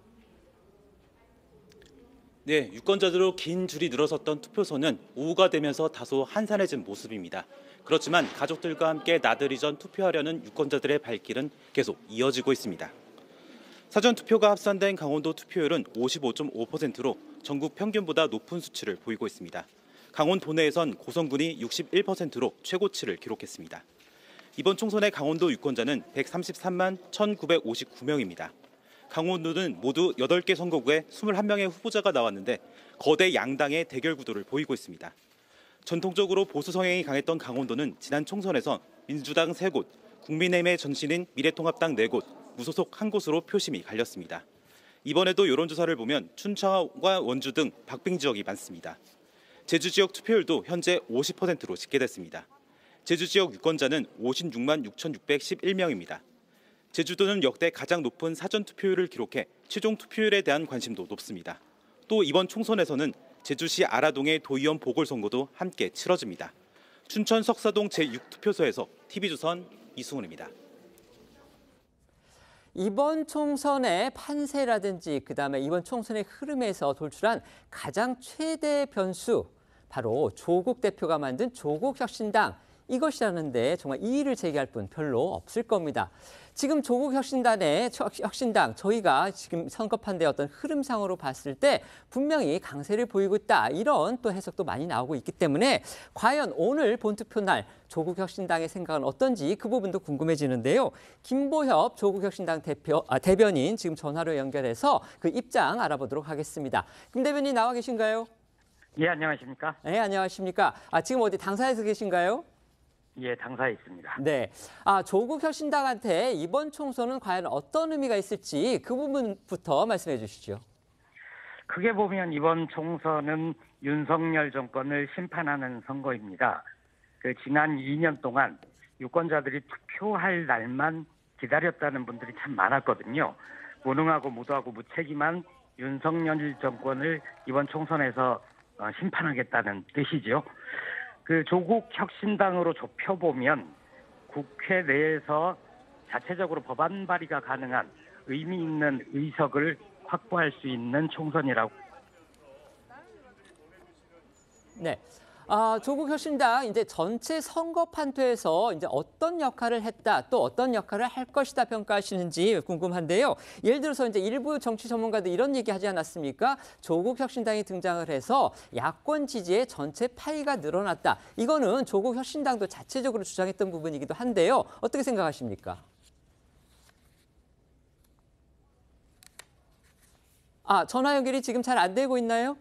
네, 유권자들로 긴 줄이 늘어섰던 투표소는 오후가 되면서 다소 한산해진 모습입니다. 그렇지만 가족들과 함께 나들이 전 투표하려는 유권자들의 발길은 계속 이어지고 있습니다. 사전투표가 합산된 강원도 투표율은 55.5%로 전국 평균보다 높은 수치를 보이고 있습니다. 강원 도내에선 고성군이 61%로 최고치를 기록했습니다. 이번 총선의 강원도 유권자는 133만 1,959명입니다. 강원도는 모두 8개 선거구에 21명의 후보자가 나왔는데 거대 양당의 대결 구도를 보이고 있습니다. 전통적으로 보수 성향이 강했던 강원도는 지난 총선에서 민주당 3곳, 국민의힘의 전신인 미래통합당 4곳, 무소속 1곳으로 표심이 갈렸습니다. 이번에도 여론조사를 보면 춘천과 원주 등 박빙 지역이 많습니다. 제주 지역 투표율도 현재 50%로 집계됐습니다. 제주 지역 유권자는 56만 6,611명입니다. 제주도는 역대 가장 높은 사전투표율을 기록해 최종 투표율에 대한 관심도 높습니다. 또 이번 총선에서는 제주시 아라동의 도의원 보궐선거도 함께 치러집니다. 춘천 석사동 제6투표소에서 TV조선 이승훈입니다. 이번 총선의 판세라든지 그다음에 이번 총선의 흐름에서 돌출한 가장 최대 변수, 바로 조국 대표가 만든 조국혁신당, 이것이라는데 정말 이의를 제기할 분 별로 없을 겁니다. 지금 조국혁신당, 저희가 지금 선거판의 어떤 흐름상으로 봤을 때 분명히 강세를 보이고 있다, 이런 또 해석도 많이 나오고 있기 때문에 과연 오늘 본투표 날 조국혁신당의 생각은 어떤지 그 부분도 궁금해지는데요. 김보협 조국혁신당 대변인 지금 전화로 연결해서 그 입장 알아보도록 하겠습니다. 김 대변인 나와 계신가요? 예, 안녕하십니까? 네, 안녕하십니까? 지금 어디 당사에서 계신가요? 예, 당사에 있습니다. 네. 조국혁신당한테 이번 총선은 과연 어떤 의미가 있을지 그 부분부터 말씀해 주시죠. 크게 보면 이번 총선은 윤석열 정권을 심판하는 선거입니다. 지난 2년 동안 유권자들이 투표할 날만 기다렸다는 분들이 참 많았거든요. 무능하고 무도하고 무책임한 윤석열 정권을 이번 총선에서 심판하겠다는 뜻이죠. 조국혁신당으로 좁혀보면 국회 내에서 자체적으로 법안 발의가 가능한 의미 있는 의석을 확보할 수 있는 총선이라고. 네. 조국혁신당 이제 전체 선거 판도에서 이제 어떤 역할을 했다, 또 어떤 역할을 할 것이다 평가하시는지 궁금한데요. 예를 들어서 이제 일부 정치 전문가들 이런 얘기 하지 않았습니까? 조국혁신당이 등장을 해서 야권 지지의 전체 파이가 늘어났다. 이거는 조국혁신당도 자체적으로 주장했던 부분이기도 한데요. 어떻게 생각하십니까? 전화 연결이 지금 잘 안 되고 있나요?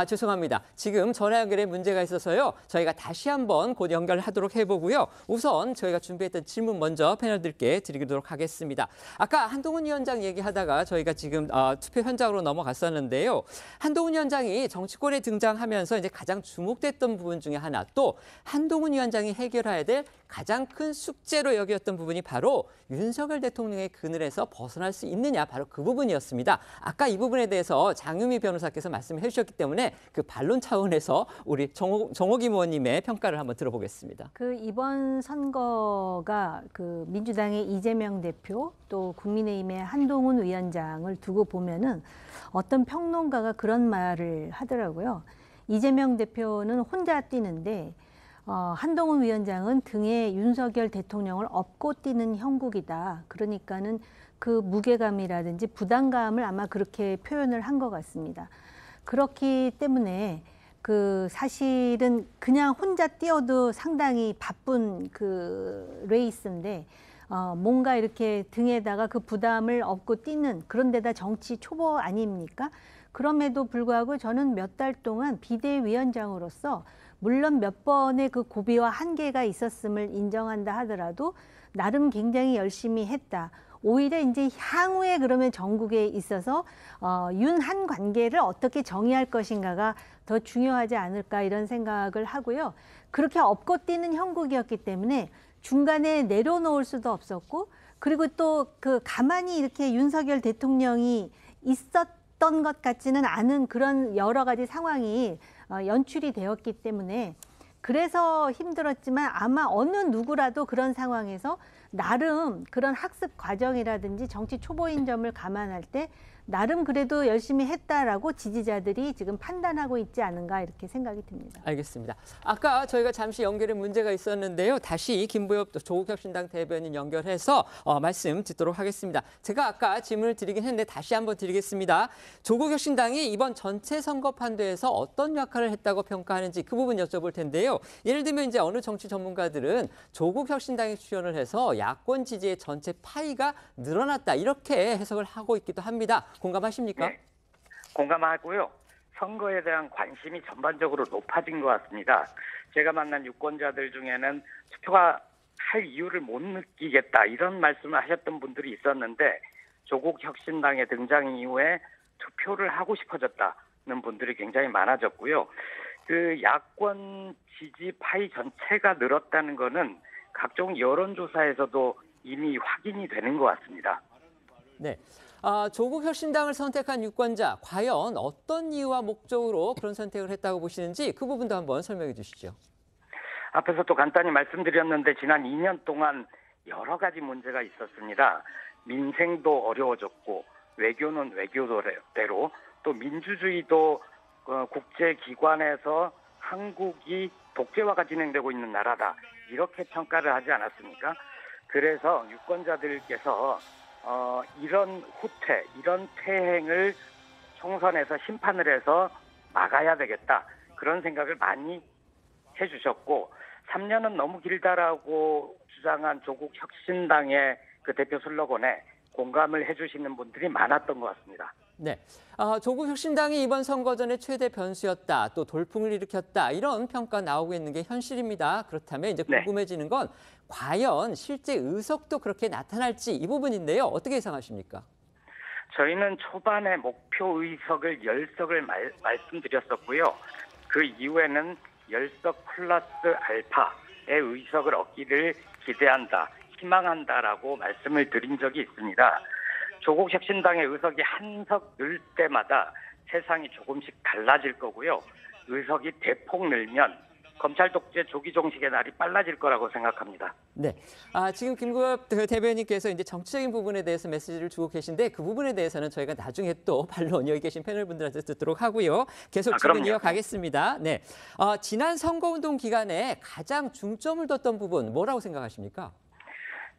죄송합니다. 지금 전화 연결에 문제가 있어서요. 저희가 다시 한번 곧 연결하도록 해보고요. 우선 저희가 준비했던 질문 먼저 패널들께 드리도록 하겠습니다. 아까 한동훈 위원장 얘기하다가 저희가 지금 투표 현장으로 넘어갔었는데요. 한동훈 위원장이 정치권에 등장하면서 이제 가장 주목됐던 부분 중에 하나, 또 한동훈 위원장이 해결해야 될 가장 큰 숙제로 여겼던 부분이 바로 윤석열 대통령의 그늘에서 벗어날 수 있느냐, 바로 그 부분이었습니다. 아까 이 부분에 대해서 장유미 변호사께서 말씀해 주셨기 때문에 그 반론 차원에서 우리 정옥임 의원님의 평가를 한번 들어보겠습니다. 이번 선거가 민주당의 이재명 대표, 또 국민의힘의 한동훈 위원장을 두고 보면은 어떤 평론가가 그런 말을 하더라고요. 이재명 대표는 혼자 뛰는데 한동훈 위원장은 등에 윤석열 대통령을 업고 뛰는 형국이다. 그러니까는 그 무게감이라든지 부담감을 아마 그렇게 표현을 한 것 같습니다. 그렇기 때문에 사실은 그냥 혼자 뛰어도 상당히 바쁜 레이스인데 뭔가 이렇게 등에다가 그 부담을 업고 뛰는, 그런데다 정치 초보 아닙니까? 그럼에도 불구하고 저는 몇 달 동안 비대위원장으로서 물론 몇 번의 그 고비와 한계가 있었음을 인정한다 하더라도 나름 굉장히 열심히 했다. 오히려 이제 향후에 그러면 전국에 있어서 윤한 관계를 어떻게 정의할 것인가가 더 중요하지 않을까, 이런 생각을 하고요. 그렇게 업고 뛰는 형국이었기 때문에 중간에 내려놓을 수도 없었고, 그리고 또 가만히 이렇게 윤석열 대통령이 있었던 것 같지는 않은 그런 여러 가지 상황이 연출이 되었기 때문에 그래서 힘들었지만 아마 어느 누구라도 그런 상황에서 나름 그런 학습 과정이라든지 정치 초보인 점을 감안할 때 나름 그래도 열심히 했다라고 지지자들이 지금 판단하고 있지 않은가, 이렇게 생각이 듭니다. 알겠습니다. 아까 저희가 잠시 연결에 문제가 있었는데요. 다시 김보협 조국혁신당 대변인 연결해서 말씀 듣도록 하겠습니다. 제가 아까 질문을 드리긴 했는데 다시 한번 드리겠습니다. 조국혁신당이 이번 전체 선거판도에서 어떤 역할을 했다고 평가하는지 그 부분 여쭤볼 텐데요. 예를 들면 이제 어느 정치 전문가들은 조국혁신당이 출연을 해서 야권 지지의 전체 파이가 늘어났다, 이렇게 해석을 하고 있기도 합니다. 공감하십니까? 네, 공감하고요. 선거에 대한 관심이 전반적으로 높아진 것 같습니다. 제가 만난 유권자들 중에는 투표가 할 이유를 못 느끼겠다, 이런 말씀을 하셨던 분들이 있었는데 조국혁신당의 등장 이후에 투표를 하고 싶어졌다는 분들이 굉장히 많아졌고요. 야권 지지 파이 전체가 늘었다는 거는 각종 여론조사에서도 이미 확인이 되는 것 같습니다. 네. 조국혁신당을 선택한 유권자, 과연 어떤 이유와 목적으로 그런 선택을 했다고 보시는지 그 부분도 한번 설명해 주시죠. 앞에서 또 간단히 말씀드렸는데 지난 2년 동안 여러 가지 문제가 있었습니다. 민생도 어려워졌고 외교는 외교대로 또 민주주의도 국제기관에서 한국이 독재화가 진행되고 있는 나라다 이렇게 평가를 하지 않았습니까? 그래서 유권자들께서 이런 후퇴, 이런 퇴행을 총선에서 심판을 해서 막아야 되겠다 그런 생각을 많이 해주셨고 3년은 너무 길다라고 주장한 조국 혁신당의 그 대표 슬로건에 공감을 해주시는 분들이 많았던 것 같습니다. 네, 조국 혁신당이 이번 선거전의 최대 변수였다, 또 돌풍을 일으켰다 이런 평가 나오고 있는 게 현실입니다. 그렇다면 이제 궁금해지는 건 과연 실제 의석도 그렇게 나타날지 이 부분인데요. 어떻게 예상하십니까? 저희는 초반에 목표 의석을 10석을 말씀드렸었고요. 그 이후에는 10석 플러스 알파의 의석을 얻기를 기대한다, 희망한다라고 말씀을 드린 적이 있습니다. 조국 혁신당의 의석이 한 석 늘 때마다 세상이 조금씩 달라질 거고요. 의석이 대폭 늘면 검찰 독재 조기 종식의 날이 빨라질 거라고 생각합니다. 네, 지금 김구엽 대변인께서 이제 정치적인 부분에 대해서 메시지를 주고 계신데 그 부분에 대해서는 저희가 나중에 또 반론 여기 계신 패널분들한테 듣도록 하고요. 계속 질문 이어가겠습니다. 네, 지난 선거운동 기간에 가장 중점을 뒀던 부분 뭐라고 생각하십니까?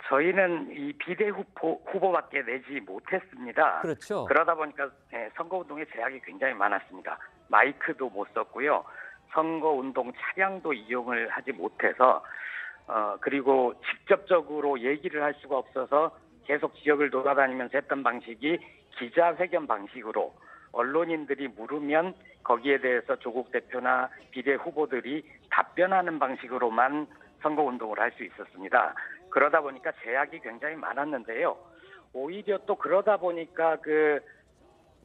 저희는 이 비대 후보밖에 내지 못했습니다. 그렇죠. 그러다 보니까 선거운동에 제약이 굉장히 많았습니다. 마이크도 못 썼고요. 선거운동 차량도 이용을 하지 못해서 그리고 직접적으로 얘기를 할 수가 없어서 계속 지역을 돌아다니면서 했던 방식이 기자회견 방식으로 언론인들이 물으면 거기에 대해서 조국 대표나 비대 후보들이 답변하는 방식으로만 선거운동을 할 수 있었습니다. 그러다 보니까 제약이 굉장히 많았는데요. 오히려 또 그러다 보니까 그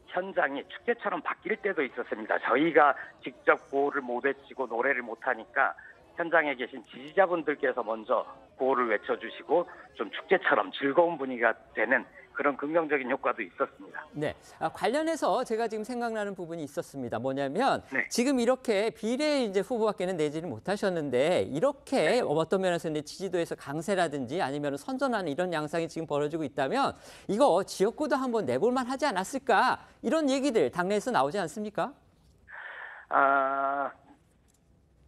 현장이 축제처럼 바뀔 때도 있었습니다. 저희가 직접 구호를 못 외치고 노래를 못하니까 현장에 계신 지지자분들께서 먼저 구호를 외쳐주시고 좀 축제처럼 즐거운 분위기가 되는 그런 긍정적인 효과도 있었습니다. 네, 관련해서 제가 지금 생각나는 부분이 있었습니다. 뭐냐면 지금 이렇게 비례 이제 후보밖에는 내지를 못하셨는데 이렇게 어떤 면에서 이제 지지도에서 강세라든지 아니면 선전하는 이런 양상이 지금 벌어지고 있다면 이거 지역구도 한번 내볼만 하지 않았을까 이런 얘기들 당내에서 나오지 않습니까?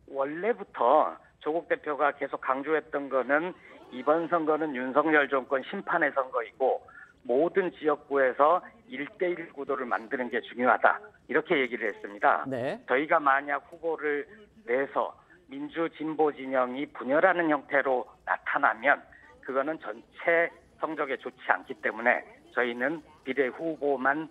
원래부터 조국 대표가 계속 강조했던 거는 이번 선거는 윤석열 정권 심판의 선거이고 모든 지역구에서 1대1 구도를 만드는 게 중요하다. 이렇게 얘기를 했습니다. 네. 저희가 만약 후보를 내서 민주 진보 진영이 분열하는 형태로 나타나면 그거는 전체 성적에 좋지 않기 때문에 저희는 비례 후보만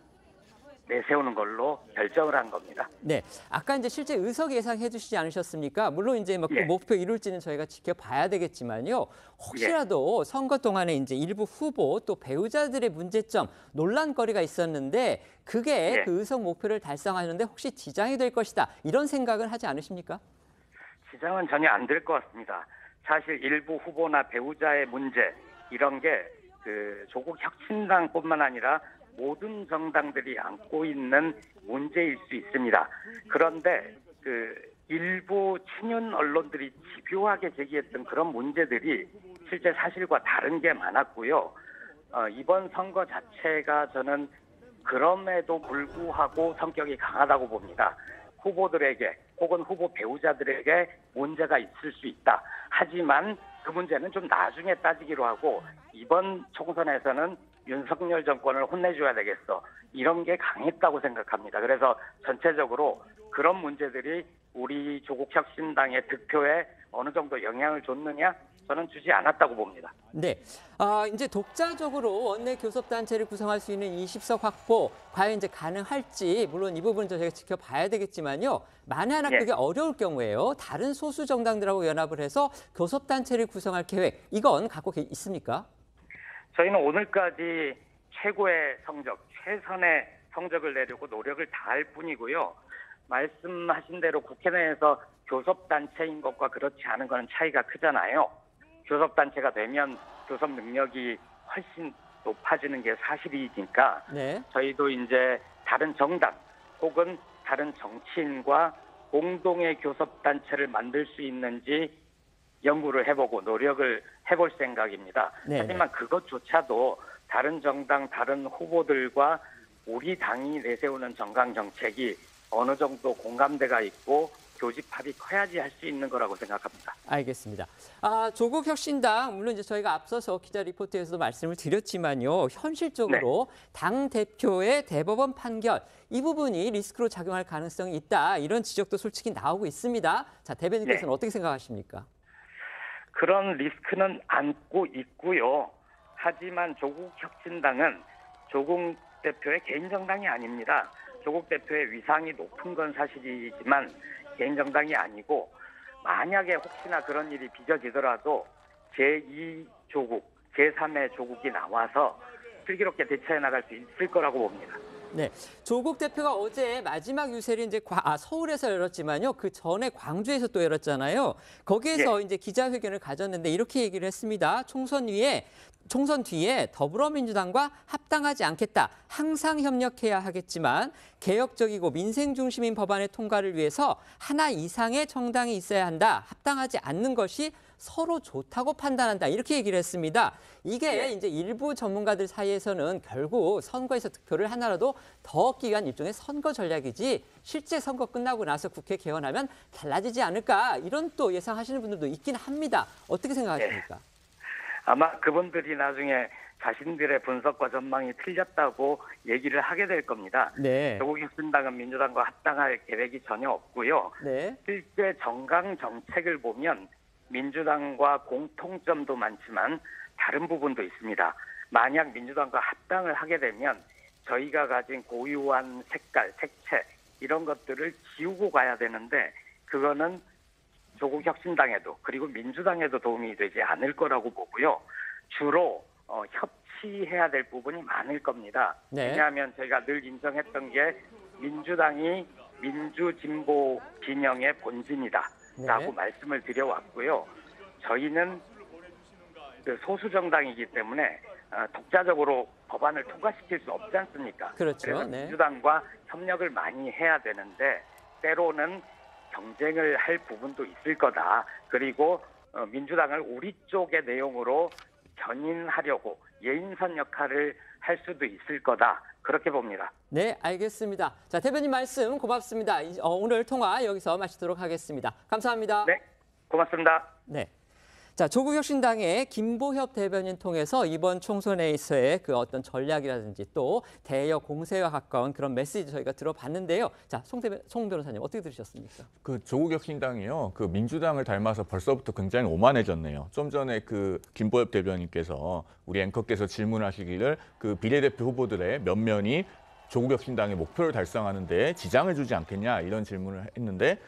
내세우는 걸로 결정을 한 겁니다. 네, 아까 이제 실제 의석 예상해 주시지 않으셨습니까? 물론 이제 그 목표 이룰지는 저희가 지켜봐야 되겠지만요. 혹시라도 선거 동안에 이제 일부 후보 또 배우자들의 문제점, 논란거리가 있었는데 그게 그 의석 목표를 달성하는데 혹시 지장이 될 것이다 이런 생각을 하지 않으십니까? 지장은 전혀 안 될 것 같습니다. 사실 일부 후보나 배우자의 문제 이런 게 그 조국 혁신당뿐만 아니라 모든 정당들이 안고 있는 문제일 수 있습니다. 그런데 그 일부 친윤 언론들이 집요하게 제기했던 그런 문제들이 실제 사실과 다른 게 많았고요. 이번 선거 자체가 저는 그럼에도 불구하고 성격이 강하다고 봅니다. 후보들에게 혹은 후보 배우자들에게 문제가 있을 수 있다. 하지만 그 문제는 좀 나중에 따지기로 하고 이번 총선에서는 윤석열 정권을 혼내줘야 되겠어. 이런 게 강했다고 생각합니다. 그래서 전체적으로 그런 문제들이 우리 조국 혁신당의 득표에 어느 정도 영향을 줬느냐? 저는 주지 않았다고 봅니다. 네, 이제 독자적으로 원내 교섭단체를 구성할 수 있는 20석 확보 과연 이제 가능할지 물론 이 부분은 저희가 지켜봐야 되겠지만요. 만에 하나 그게 어려울 경우에요. 다른 소수 정당들하고 연합을 해서 교섭단체를 구성할 계획 이건 갖고 있습니까? 저희는 오늘까지 최고의 성적, 최선의 성적을 내려고 노력을 다할 뿐이고요. 말씀하신 대로 국회 내에서 교섭단체인 것과 그렇지 않은 것은 차이가 크잖아요. 교섭단체가 되면 교섭 능력이 훨씬 높아지는 게 사실이니까 저희도 이제 다른 정당 혹은 다른 정치인과 공동의 교섭단체를 만들 수 있는지 연구를 해보고 노력을 해볼 생각입니다. 네네. 하지만 그것조차도 다른 정당, 다른 후보들과 우리 당이 내세우는 정강 정책이 어느 정도 공감대가 있고 교집합이 커야지 할 수 있는 거라고 생각합니다. 알겠습니다. 조국 혁신당 물론 이제 저희가 앞서서 기자 리포트에서도 말씀을 드렸지만요. 현실적으로 당 대표의 대법원 판결 이 부분이 리스크로 작용할 가능성이 있다. 이런 지적도 솔직히 나오고 있습니다. 자, 대변인께서는 어떻게 생각하십니까? 그런 리스크는 안고 있고요. 하지만 조국 혁신당은 조국 대표의 개인 정당이 아닙니다. 조국 대표의 위상이 높은 건 사실이지만 개인 정당이 아니고 만약에 혹시나 그런 일이 빚어지더라도 제2조국, 제3의 조국이 나와서 슬기롭게 대처해 나갈 수 있을 거라고 봅니다. 네, 조국 대표가 어제 마지막 유세를 이제 서울에서 열었지만요. 그 전에 광주에서 또 열었잖아요. 거기에서 이제 기자회견을 가졌는데 이렇게 얘기를 했습니다. 총선 뒤에 더불어민주당과 합당하지 않겠다. 항상 협력해야 하겠지만 개혁적이고 민생 중심인 법안의 통과를 위해서 하나 이상의 정당이 있어야 한다. 합당하지 않는 것이 서로 좋다고 판단한다. 이렇게 얘기를 했습니다. 이게 이제 일부 전문가들 사이에서는 결국 선거에서 득표를 하나라도 더 얻기 위한 일종의 선거 전략이지 실제 선거 끝나고 나서 국회 개헌하면 달라지지 않을까. 이런 또 예상하시는 분들도 있긴 합니다. 어떻게 생각하십니까? 아마 그분들이 나중에 자신들의 분석과 전망이 틀렸다고 얘기를 하게 될 겁니다. 네. 조국 혁신당은 민주당과 합당할 계획이 전혀 없고요. 네. 실제 정강 정책을 보면 민주당과 공통점도 많지만 다른 부분도 있습니다. 만약 민주당과 합당을 하게 되면 저희가 가진 고유한 색깔, 색채 이런 것들을 지우고 가야 되는데 그거는 조국 혁신당에도 그리고 민주당에도 도움이 되지 않을 거라고 보고요. 주로 협치해야 될 부분이 많을 겁니다. 네. 왜냐하면 저희가 늘 인정했던 게 민주당이 민주진보 진영의 본진이다라고 말씀을 드려왔고요. 저희는 그 소수 정당이기 때문에 독자적으로 법안을 통과시킬 수 없지 않습니까? 그렇죠. 그래서 네. 민주당과 협력을 많이 해야 되는데 때로는 경쟁을 할 부분도 있을 거다. 그리고 민주당을 우리 쪽의 내용으로 견인하려고 예인선 역할을 할 수도 있을 거다. 그렇게 봅니다. 네, 알겠습니다. 자, 대변인 말씀 고맙습니다. 오늘 통화 여기서 마치도록 하겠습니다. 감사합니다. 네, 고맙습니다. 네. 자, 조국 혁신당의 김보협 대변인 통해서 이번 총선에서의 그 어떤 전략이라든지 또 대여 공세와 가까운 그런 메시지 저희가 들어봤는데요. 자, 송 변호사님 어떻게 들으셨습니까? 그 조국 혁신당이요. 그 민주당을 닮아서 벌써부터 굉장히 오만해졌네요. 좀 전에 그 김보협 대변인께서 우리 앵커께서 질문하시기를 그 비례대표 후보들의 몇 면이 조국 혁신당의 목표를 달성하는데 지장을 주지 않겠냐 이런 질문을 했는데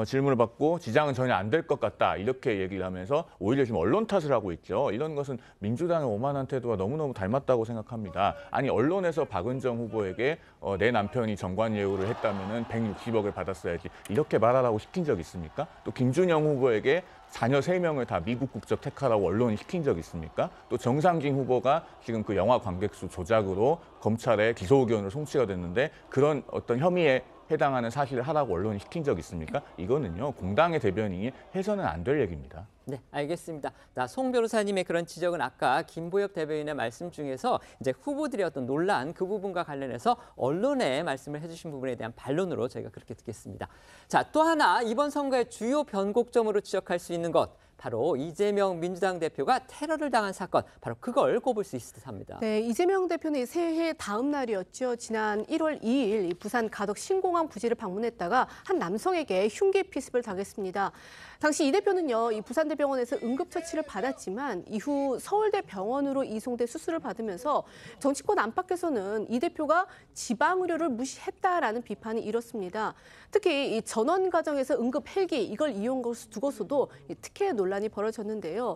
질문을 받고 지장은 전혀 안 될 것 같다 이렇게 얘기를 하면서 오히려 지금 언론 탓을 하고 있죠. 이런 것은 민주당의 오만한 태도와 너무너무 닮았다고 생각합니다. 아니 언론에서 박은정 후보에게 내 남편이 정관예우를 했다면 160억을 받았어야지 이렇게 말하라고 시킨 적 있습니까? 또 김준영 후보에게 자녀 3명을 다 미국 국적 택하라고 언론이 시킨 적 있습니까? 또 정상진 후보가 지금 그 영화 관객수 조작으로 검찰에 기소 의견으로 송치가 됐는데 그런 어떤 혐의에 해당하는 사실을 하라고 언론이 시킨 적 있습니까? 이거는요, 공당의 대변인이 해서는 안 될 얘기입니다. 네, 알겠습니다. 송 변호사님의 그런 지적은 아까 김보협 대변인의 말씀 중에서 이제 후보들의 어떤 논란 그 부분과 관련해서 언론에 말씀을 해주신 부분에 대한 반론으로 저희가 그렇게 듣겠습니다. 자, 또 하나 이번 선거의 주요 변곡점으로 지적할 수 있는 것. 바로 이재명 민주당 대표가 테러를 당한 사건, 바로 그걸 꼽을 수 있을 듯합니다. 네, 이재명 대표는 새해 다음 날이었죠. 지난 1월 2일 부산 가덕 신공항 부지를 방문했다가 한 남성에게 흉기 피습을 당했습니다. 당시 이 대표는요, 이 부산대병원에서 응급처치를 받았지만 이후 서울대병원으로 이송돼 수술을 받으면서 정치권 안팎에서는 이 대표가 지방의료를 무시했다라는 비판이 일었습니다. 특히 이 전원 과정에서 응급 헬기 이걸 이용 것을 두고서도 특혜 논란이 벌어졌는데요.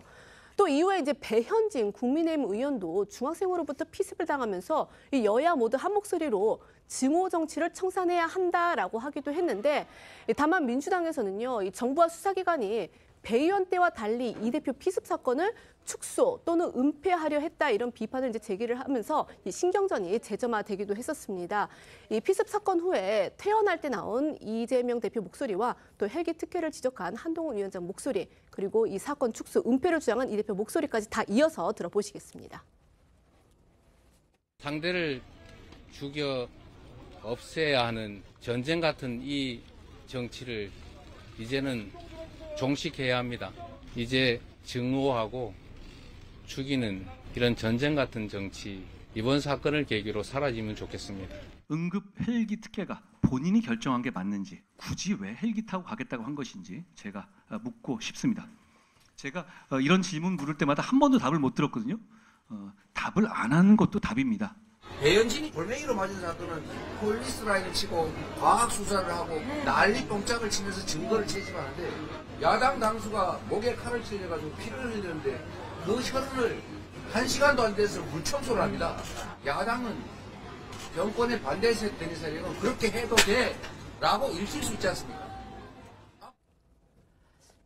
또 이후에 이제 배현진 국민의힘 의원도 중학생으로부터 피습을 당하면서 이 여야 모두 한 목소리로 증오 정치를 청산해야 한다라고 하기도 했는데 다만 민주당에서는요, 이 정부와 수사기관이 배 의원 때와 달리 이 대표 피습 사건을 축소 또는 은폐하려 했다 이런 비판을 이제 제기를 하면서 이 신경전이 재점화되기도 했었습니다. 이 피습 사건 후에 퇴원할 때 나온 이재명 대표 목소리와 또 헬기 특혜를 지적한 한동훈 위원장 목소리 그리고 이 사건 축소, 은폐를 주장한 이 대표 목소리까지 다 이어서 들어보시겠습니다. 상대를 죽여 없애야 하는 전쟁 같은 이 정치를 이제는 종식해야 합니다. 이제 증오하고 죽이는 이런 전쟁 같은 정치, 이번 사건을 계기로 사라지면 좋겠습니다. 응급 헬기 특혜가 본인이 결정한 게 맞는지, 굳이 왜 헬기 타고 가겠다고 한 것인지 제가 묻고 싶습니다. 제가 이런 질문 물을 때마다 한 번도 답을 못 들었거든요. 답을 안 하는 것도 답입니다. 배현진이 골뱅이로 맞은 사건은 폴리스 라인을 치고 과학 수사를 하고 난리 똥짝을 치면서 증거를 채집하는데, 야당 당수가 목에 칼을 찔려가지고 피를 흘리는데 그 혈흔을 1시간도 안 돼서 물청소를 합니다. 야당은 정권에 반대되는 세력은 그렇게 해도 돼 라고 일칠 수 있지 않습니까?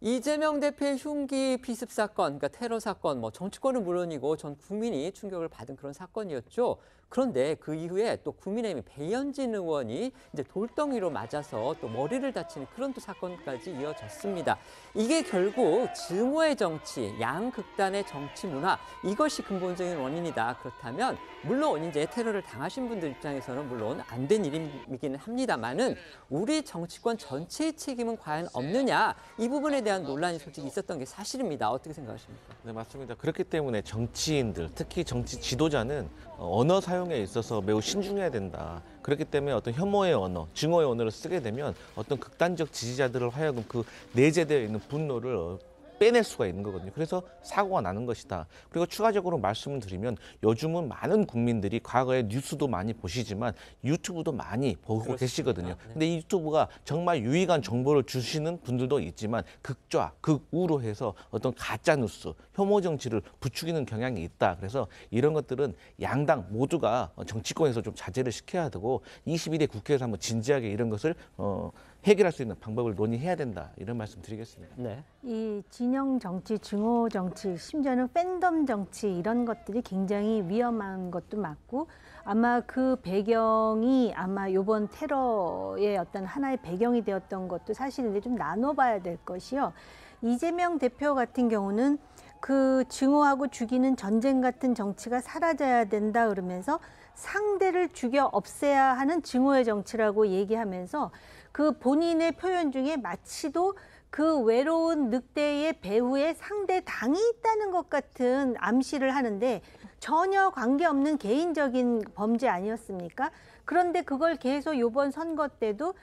이재명 대표의 흉기 비습 사건, 그러니까 테러 사건, 정치권은 물론이고 전 국민이 충격을 받은 그런 사건이었죠. 그런데 그 이후에 또 국민의힘 배현진 의원이 이제 돌덩이로 맞아서 또 머리를 다치는 그런 또 사건까지 이어졌습니다. 이게 결국 증오의 정치, 양극단의 정치 문화, 이것이 근본적인 원인이다. 그렇다면 물론 이제 테러를 당하신 분들 입장에서는 물론 안 된 일이기는 합니다만은 우리 정치권 전체의 책임은 과연 없느냐, 이 부분에 대한 논란이 솔직히 있었던 게 사실입니다. 어떻게 생각하십니까? 네, 맞습니다. 그렇기 때문에 정치인들, 특히 정치 지도자는 언어 사용에 있어서 매우 신중해야 된다. 그렇기 때문에 어떤 혐오의 언어, 증오의 언어를 쓰게 되면 어떤 극단적 지지자들을 하여금 그 내재되어 있는 분노를 빼낼 수가 있는 거거든요. 그래서 사고가 나는 것이다. 그리고 추가적으로 말씀을 드리면 요즘은 많은 국민들이 과거에 뉴스도 많이 보시지만 유튜브도 많이 보고 그렇습니다. 계시거든요. 네. 근데 이 유튜브가 정말 유익한 정보를 주시는 분들도 있지만 극좌, 극우로 해서 어떤 가짜 뉴스, 혐오 정치를 부추기는 경향이 있다. 그래서 이런 것들은 양당 모두가 정치권에서 좀 자제를 시켜야 되고 22대 국회에서 한번 진지하게 이런 것을 해결할 수 있는 방법을 논의해야 된다. 이런 말씀 드리겠습니다. 네. 이 진영 정치, 증오 정치, 심지어는 팬덤 정치 이런 것들이 굉장히 위험한 것도 맞고, 아마 그 배경이 아마 이번 테러의 어떤 하나의 배경이 되었던 것도 사실인데 좀 나눠봐야 될 것이요. 이재명 대표 같은 경우는 그 증오하고 죽이는 전쟁 같은 정치가 사라져야 된다 그러면서 상대를 죽여 없애야 하는 증오의 정치라고 얘기하면서 그 본인의 표현 중에 마치도 그 외로운 늑대의 배후에 상대 당이 있다는 것 같은 암시를 하는데 전혀 관계없는 개인적인 범죄 아니었습니까? 그런데 그걸 계속 이번 선거 때도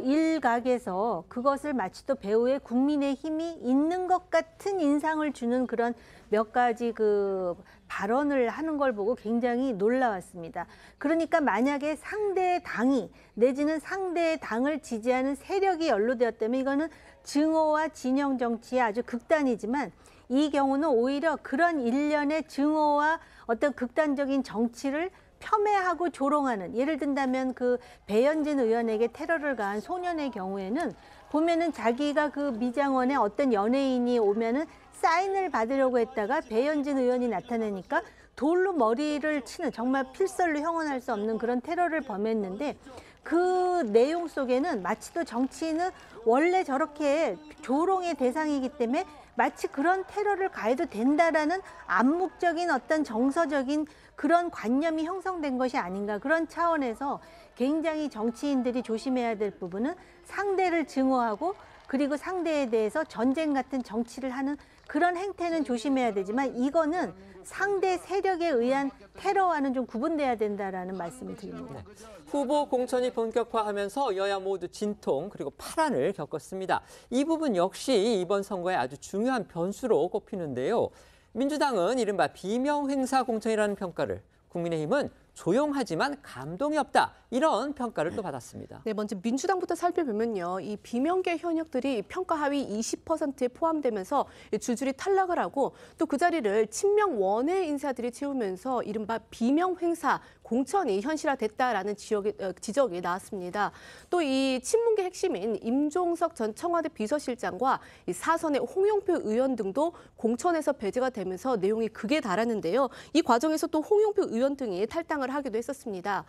일각에서 그것을 마치도 배후에 국민의힘이 있는 것 같은 인상을 주는 그런 몇 가지 그 발언을 하는 걸 보고 굉장히 놀라웠습니다. 그러니까 만약에 상대의 당이 내지는 상대의 당을 지지하는 세력이 연루되었다면 이거는 증오와 진영 정치의 아주 극단이지만, 이 경우는 오히려 그런 일련의 증오와 어떤 극단적인 정치를 폄훼하고 조롱하는, 예를 든다면 그 배현진 의원에게 테러를 가한 소년의 경우에는 보면은 자기가 그 미장원에 어떤 연예인이 오면은 사인을 받으려고 했다가 배현진 의원이 나타나니까 돌로 머리를 치는, 정말 필설로 형언할 수 없는 그런 테러를 범했는데, 그 내용 속에는 마치도 정치인은 원래 저렇게 조롱의 대상이기 때문에 마치 그런 테러를 가해도 된다라는 암묵적인 어떤 정서적인 그런 관념이 형성된 것이 아닌가. 그런 차원에서 굉장히 정치인들이 조심해야 될 부분은 상대를 증오하고 그리고 상대에 대해서 전쟁 같은 정치를 하는 그런 행태는 조심해야 되지만, 이거는 상대 세력에 의한 테러와는 좀 구분돼야 된다라는 말씀을 드립니다. 네. 후보 공천이 본격화하면서 여야 모두 진통 그리고 파란을 겪었습니다. 이 부분 역시 이번 선거의 아주 중요한 변수로 꼽히는데요. 민주당은 이른바 비명 행사 공천이라는 평가를, 국민의힘은 조용하지만 감동이 없다, 이런 평가를 또 받았습니다. 네, 먼저 민주당부터 살펴보면요. 이 비명계 현역들이 평가 하위 20%에 포함되면서 줄줄이 탈락을 하고 또 그 자리를 친명 원외 인사들이 채우면서 이른바 비명 행사 공천이 현실화됐다라는 지적이 나왔습니다. 또 이 친문계 핵심인 임종석 전 청와대 비서실장과 이 사선의 홍영표 의원 등도 공천에서 배제가 되면서 내용이 극에 달하는데요. 이 과정에서 또 홍영표 의원 등이 탈당을 하기도 했었습니다.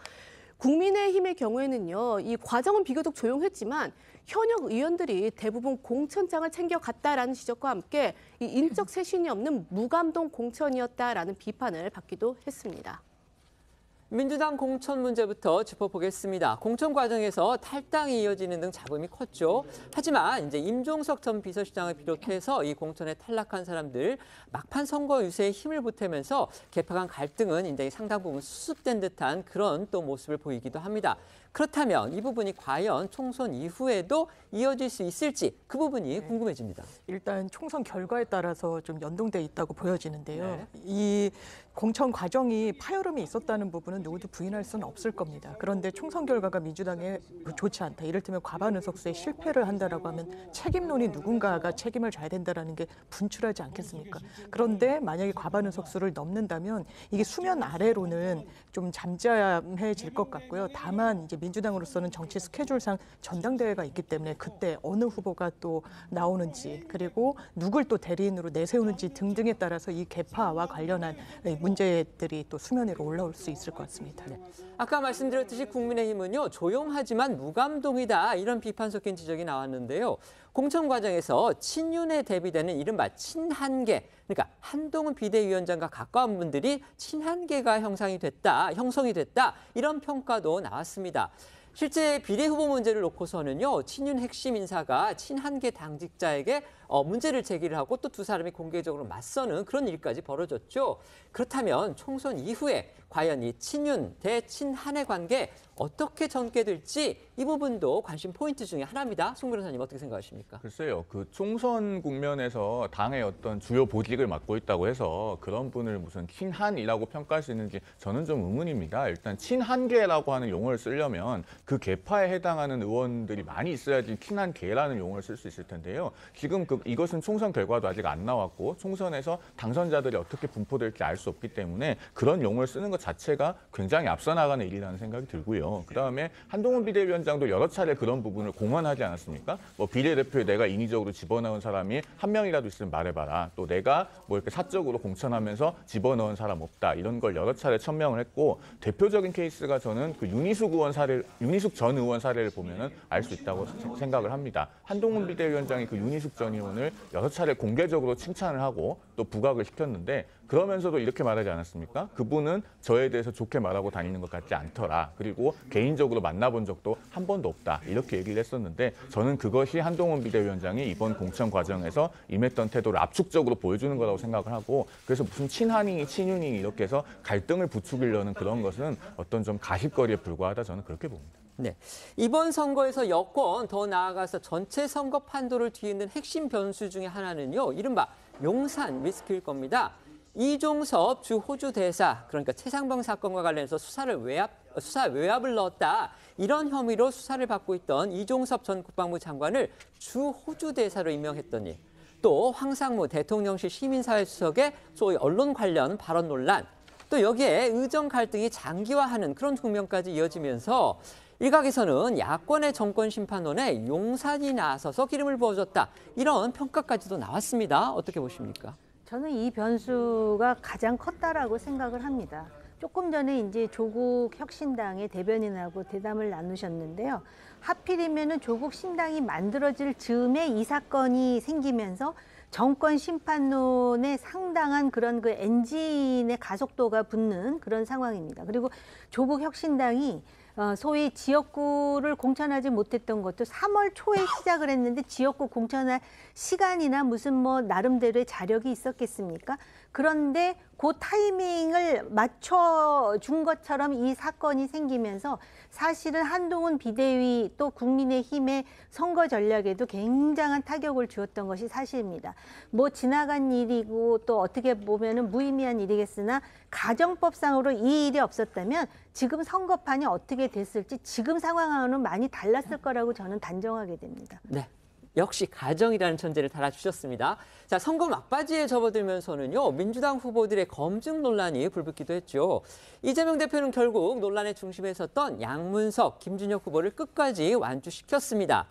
국민의힘의 경우에는요, 이 과정은 비교적 조용했지만 현역 의원들이 대부분 공천장을 챙겨갔다라는 지적과 함께 이 인적 쇄신이 없는 무감동 공천이었다라는 비판을 받기도 했습니다. 민주당 공천 문제부터 짚어보겠습니다. 공천 과정에서 탈당이 이어지는 등 잡음이 컸죠. 하지만 이제 임종석 전 비서실장을 비롯해서 이 공천에 탈락한 사람들 막판 선거 유세에 힘을 보태면서 개파 간 갈등은 이제 상당 부분 수습된 듯한 그런 또 모습을 보이기도 합니다. 그렇다면 이 부분이 과연 총선 이후에도 이어질 수 있을지 그 부분이 궁금해집니다. 일단 총선 결과에 따라서 좀 연동돼 있다고 보여지는데요. 이 공천 과정이 파열음이 있었다는 부분은 누구도 부인할 수는 없을 겁니다. 그런데 총선 결과가 민주당에 좋지 않다. 이를테면 과반 의석수에 실패를 한다라고 하면 책임론이 누군가가 책임을 져야 된다라는 게 분출하지 않겠습니까? 그런데 만약에 과반 의석수를 넘는다면 이게 수면 아래로는 좀 잠잠해질 것 같고요. 다만 이제 민주당으로서는 정치 스케줄상 전당대회가 있기 때문에 그때 어느 후보가 또 나오는지 그리고 누굴 또 대리인으로 내세우는지 등등에 따라서 이 개파와 관련한 문제들이 또 수면 위로 올라올 수 있을 것 같습니다. 네. 아까 말씀드렸듯이 국민의힘은요, 조용하지만 무감동이다 이런 비판 섞인 지적이 나왔는데요. 공천 과정에서 친윤에 대비되는 이른바 친한계, 그러니까 한동훈 비대위원장과 가까운 분들이 친한계가 형성이 됐다 이런 평가도 나왔습니다. 실제 비례 후보 문제를 놓고서는요, 친윤 핵심 인사가 친한계 당직자에게 문제를 제기를 하고 또 두 사람이 공개적으로 맞서는 그런 일까지 벌어졌죠. 그렇다면 총선 이후에 과연 이 친윤 대 친한의 관계 어떻게 전개될지 이 부분도 관심 포인트 중에 하나입니다. 송 변호사님 어떻게 생각하십니까? 글쎄요. 그 총선 국면에서 당의 어떤 주요 보직을 맡고 있다고 해서 그런 분을 무슨 친한이라고 평가할 수 있는지 저는 좀 의문입니다. 일단 친한계라고 하는 용어를 쓰려면 그 계파에 해당하는 의원들이 많이 있어야지 친한계라는 용어를 쓸 수 있을 텐데요. 지금 이것은 총선 결과도 아직 안 나왔고 총선에서 당선자들이 어떻게 분포될지 알 수 없기 때문에 그런 용어를 쓰는 것 자체가 굉장히 앞서 나가는 일이라는 생각이 들고요. 그다음에 한동훈 비대위원장도 여러 차례 그런 부분을 공언하지 않았습니까? 뭐 비례대표에 내가 인위적으로 집어넣은 사람이 한 명이라도 있으면 말해봐라. 또 내가 뭐 이렇게 사적으로 공천하면서 집어넣은 사람 없다. 이런 걸 여러 차례 천명을 했고 대표적인 케이스가 저는 그 윤희숙 전 의원 사례를 보면은 알 수 있다고 생각을 합니다. 한동훈 비대위원장이 그 윤희숙 전 의원을 여러 차례 공개적으로 칭찬을 하고 또 부각을 시켰는데 그러면서도 이렇게 말하지 않았습니까? 그분은 저에 대해서 좋게 말하고 다니는 것 같지 않더라. 그리고 개인적으로 만나본 적도 한 번도 없다. 이렇게 얘기를 했었는데 저는 그것이 한동훈 비대위원장이 이번 공천 과정에서 임했던 태도를 압축적으로 보여주는 거라고 생각을 하고 그래서 무슨 친한이 친윤이 이렇게 해서 갈등을 부추기려는 그런 것은 어떤 좀 가십거리에 불과하다 저는 그렇게 봅니다. 네, 이번 선거에서 여권 더 나아가서 전체 선거 판도를 뒤흔든 핵심 변수 중에 하나는요. 이른바 용산 리스크일 겁니다. 이종섭 주 호주 대사, 그러니까 최상병 사건과 관련해서 수사 외압을 넣었다. 이런 혐의로 수사를 받고 있던 이종섭 전 국방부 장관을 주 호주 대사로 임명했던 일. 또 황상무 대통령실 시민사회수석의 소위 언론 관련 발언 논란. 또 여기에 의정 갈등이 장기화하는 그런 국면까지 이어지면서 일각에서는 야권의 정권심판원에 용산이 나서서 기름을 부어줬다. 이런 평가까지도 나왔습니다. 어떻게 보십니까? 저는 이 변수가 가장 컸다라고 생각을 합니다. 조금 전에 이제 조국 혁신당의 대변인하고 대담을 나누셨는데요. 하필이면은 조국 신당이 만들어질 즈음에 이 사건이 생기면서 정권 심판론에 상당한 그런 그 엔진의 가속도가 붙는 그런 상황입니다. 그리고 조국 혁신당이 소위 지역구를 공천하지 못했던 것도 3월 초에 시작을 했는데 지역구 공천할 시간이나 무슨 뭐 나름대로의 자력이 있었겠습니까? 그런데 그 타이밍을 맞춰준 것처럼 이 사건이 생기면서 사실은 한동훈 비대위 또 국민의힘의 선거 전략에도 굉장한 타격을 주었던 것이 사실입니다. 뭐 지나간 일이고 또 어떻게 보면은 무의미한 일이겠으나 가정법상으로 이 일이 없었다면 지금 선거판이 어떻게 됐을지 지금 상황하고는 많이 달랐을 거라고 저는 단정하게 됩니다. 네. 역시 가정이라는 천재를 달아주셨습니다. 자, 선거 막바지에 접어들면서는요, 민주당 후보들의 검증 논란이 불붙기도 했죠. 이재명 대표는 결국 논란의 중심에 섰던 양문석, 김준혁 후보를 끝까지 완주시켰습니다.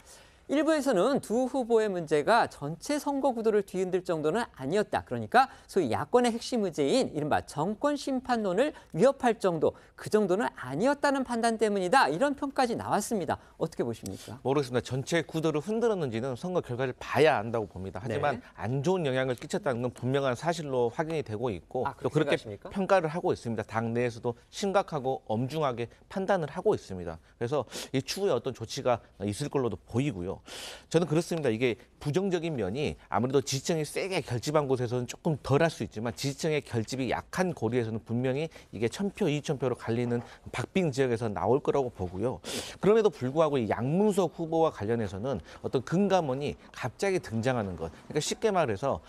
일부에서는 두 후보의 문제가 전체 선거 구도를 뒤흔들 정도는 아니었다. 그러니까 소위 야권의 핵심 의제인 이른바 정권 심판론을 위협할 정도, 그 정도는 아니었다는 판단 때문이다. 이런 평가까지 나왔습니다. 어떻게 보십니까? 모르겠습니다. 전체 구도를 흔들었는지는 선거 결과를 봐야 안다고 봅니다. 하지만 네. 안 좋은 영향을 끼쳤다는 건 분명한 사실로 확인이 되고 있고 또 그렇게 생각하십니까? 평가를 하고 있습니다. 당 내에서도 심각하고 엄중하게 판단을 하고 있습니다. 그래서 이 추후에 어떤 조치가 있을 걸로도 보이고요. 저는 그렇습니다. 이게 부정적인 면이 아무래도 지지층이 세게 결집한 곳에서는 조금 덜할 수 있지만 지지층의 결집이 약한 고리에서는 분명히 이게 1000표, 2000표로 갈리는 박빙 지역에서 나올 거라고 보고요. 그럼에도 불구하고 이 양문석 후보와 관련해서는 어떤 금감원이 갑자기 등장하는 것. 그러니까 쉽게 말해서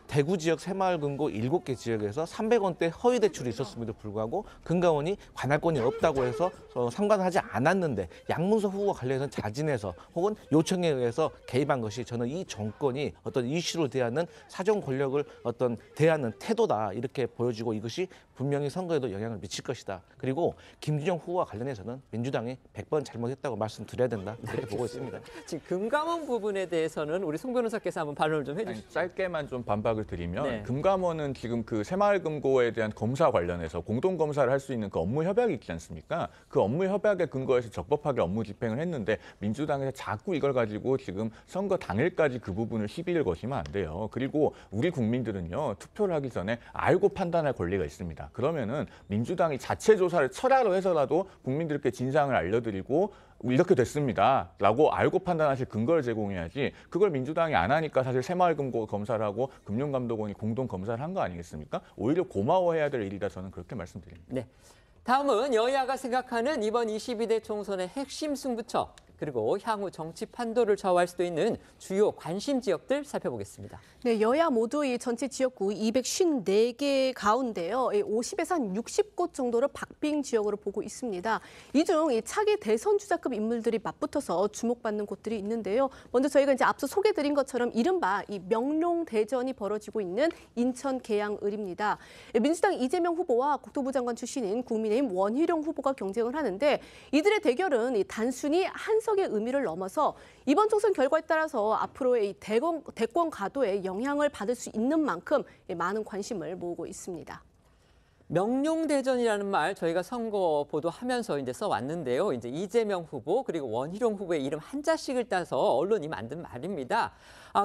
대구 지역 새마을금고 7개 지역에서 300원대 허위 대출이 있었음에도 불구하고 금감원이 관할권이 없다고 해서 상관하지 않았는데 양문석 후보와 관련해서는 자진해서 혹은 요청에 의해서 개입한 것이 저는 이 정권이 어떤 이슈를 대하는 사정 권력을 어떤 대하는 태도다 이렇게 보여지고 이것이 분명히 선거에도 영향을 미칠 것이다. 그리고 김준영 후보와 관련해서는 민주당이 100번 잘못했다고 말씀드려야 된다 이렇게 보고 있습니다. 지금 금감원 부분에 대해서는 우리 송 변호사께서 한번 반론을 좀 해주시죠. 짧게만 좀 반박을 드리면 네. 금감원은 지금 그 새마을금고에 대한 검사 관련해서 공동 검사를 할 수 있는 그 업무 협약이 있지 않습니까? 그 업무 협약에 근거해서 적법하게 업무 집행을 했는데 민주당에서 자꾸 이걸 가지고 지금 선거 당일까지 그 부분을 시비를 거시면 안 돼요. 그리고 우리 국민들은요 투표를 하기 전에 알고 판단할 권리가 있습니다. 그러면은 민주당이 자체 조사를 철하로 해서라도 국민들께 진상을 알려드리고 이렇게 됐습니다 라고 알고 판단하실 근거를 제공해야지 그걸 민주당이 안 하니까 사실 새마을금고 검사를 하고 금융감독원이 공동 검사를 한 거 아니겠습니까? 오히려 고마워해야 될 일이다 저는 그렇게 말씀드립니다. 네. 다음은 여야가 생각하는 이번 22대 총선의 핵심 승부처 그리고 향후 정치 판도를 좌우할 수도 있는 주요 관심 지역들 살펴보겠습니다. 네, 여야 모두 이 전체 지역구 254개 가운데요. 50에서 한 60곳 정도를 박빙 지역으로 보고 있습니다. 이 중 차기 대선 주자급 인물들이 맞붙어서 주목받는 곳들이 있는데요. 먼저 저희가 이제 앞서 소개드린 것처럼 이른바 이 명룡대전이 벌어지고 있는 인천 계양을입니다. 민주당 이재명 후보와 국토부 장관 출신인 국민의힘 원희룡 후보가 경쟁을 하는데 이들의 대결은 단순히 한석의 의미를 넘어서 이번 총선 결과에 따라서 앞으로의 대권 가도에 영향을 받을 수 있는 만큼 많은 관심을 모으고 있습니다. 명룡대전이라는 말 저희가 선거 보도하면서 이제 써왔는데요. 이제 이재명 후보 그리고 원희룡 후보의 이름 한자씩을 따서 언론이 만든 말입니다.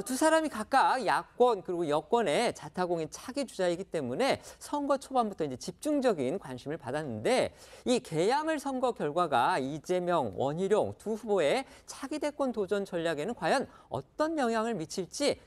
두 사람이 각각 야권 그리고 여권의 자타공인 차기 주자이기 때문에 선거 초반부터 이제 집중적인 관심을 받았는데 이 계양을 선거 결과가 이재명, 원희룡 두 후보의 차기 대권 도전 전략에는 과연 어떤 영향을 미칠지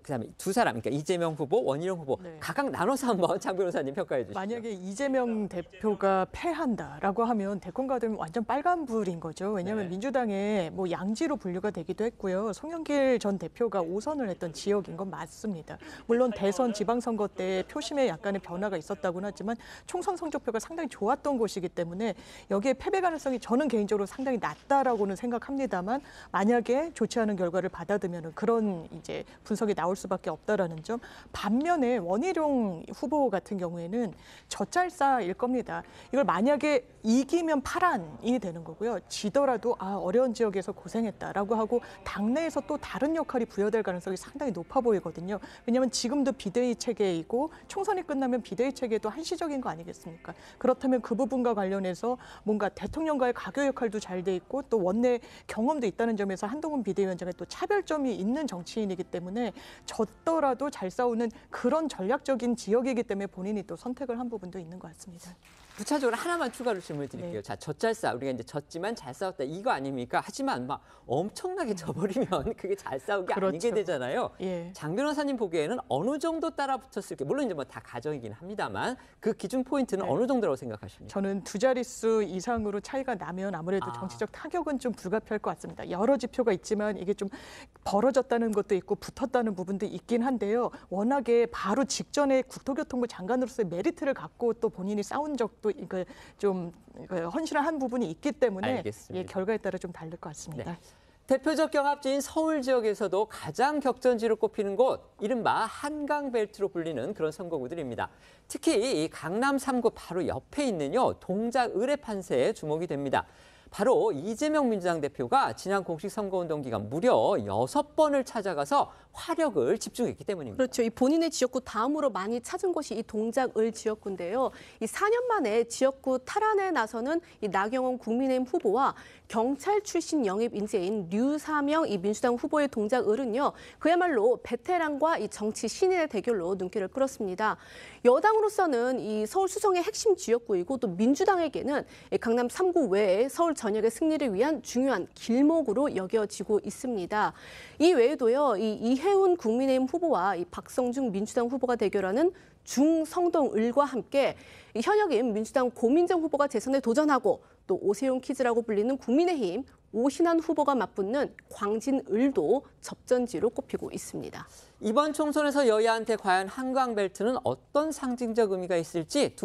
그다음에 두 사람, 그러니까 이재명 후보, 원희룡 후보 각각 나눠서 한번 장 변호사님 평가해 주시죠. 만약에 이재명 대표가 패한다라고 하면 대권 가도면 완전 빨간불인 거죠. 왜냐하면 민주당의 뭐 양지로 분류가 되기도 했고요. 송영길 전 대표가 5선을 했던 지역인 건 맞습니다. 물론 대선 지방선거 때 표심에 약간의 변화가 있었다고는 하지만 총선 성적표가 상당히 좋았던 곳이기 때문에 여기에 패배 가능성이 저는 개인적으로 상당히 낮다라고는 생각합니다만 만약에 좋지 않은 결과를 받아들면 그런 이제 분석이 나올 수밖에 없다라는 점. 반면에 원희룡 후보 같은 경우에는 젖잘싸일 겁니다. 이걸 만약에 이기면 파란이 되는 거고요. 지더라도 어려운 지역에서 고생했다라고 하고 당내에서 또 다른 역할이 부여될 가능성이 상당히 높아 보이거든요. 왜냐하면 지금도 비대위 체계이고 총선이 끝나면 비대위 체계도 한시적인 거 아니겠습니까? 그렇다면 그 부분과 관련해서 뭔가 대통령과의 가교 역할도 잘 돼 있고 또 원내 경험도 있다는 점에서 한동훈 비대위원장의 또 차별점이 있는 정치인이기 때문에 졌더라도 잘 싸우는 그런 전략적인 지역이기 때문에 본인이 또 선택을 한 부분도 있는 것 같습니다. 구체적으로 하나만 추가로 질문을 드릴게요. 자, 젖잘싸 우리가 이제 졌지만 잘 싸웠다 이거 아닙니까? 하지만 막 엄청나게 져버리면 그게 잘 싸운 게 아니게 되잖아요. 장 변호사님 보기에는 어느 정도 따라붙었을게 물론 이제 뭐 다 가정이긴 합니다만 그 기준 포인트는 어느 정도라고 생각하십니까? 저는 두 자릿수 이상으로 차이가 나면 아무래도 정치적 타격은 좀 불가피할 것 같습니다. 여러 지표가 있지만 이게 좀 벌어졌다는 것도 있고 붙었다는 부분도 있긴 한데요. 워낙에 바로 직전에 국토교통부 장관으로서의 메리트를 갖고 또 본인이 싸운 적도 좀 헌신한 부분이 있기 때문에 결과에 따라 좀 다를 것 같습니다. 네. 대표적 경합지인 서울 지역에서도 가장 격전지로 꼽히는 곳, 이른바 한강벨트로 불리는 그런 선거구들입니다. 특히 이 강남 3구 바로 옆에 있는요 동작 의뢰 판세에 주목이 됩니다. 바로 이재명 민주당 대표가 지난 공식 선거운동 기간 무려 6번을 찾아가서 화력을 집중했기 때문입니다. 그렇죠. 이 본인의 지역구 다음으로 많이 찾은 곳이 이 동작을 지역구인데요. 이 4년 만에 지역구 탈환에 나서는 이 나경원 국민의힘 후보와 경찰 출신 영입 인재인 류사명 이 민주당 후보의 동작을은요. 그야말로 베테랑과 이 정치 신인의 대결로 눈길을 끌었습니다. 여당으로서는 이 서울 수성의 핵심 지역구이고 또 민주당에게는 강남 3구 외에 서울 전역의 승리를 위한 중요한 길목으로 여겨지고 있습니다. 이 외에도요, 이 이해운 국민의힘 후보와 이 박성중 민주당 후보가 대결하는 중성동을과 함께 이 현역인 민주당 고민정 후보가 재선에 도전하고 또 오세훈 키즈라고 불리는 국민의힘 오신환 후보가 맞붙는 광진을도 접전지로 꼽히고 있습니다. 이번 총선에서 여야한테 과연 한강벨트는 어떤 상징적 의미가 있을지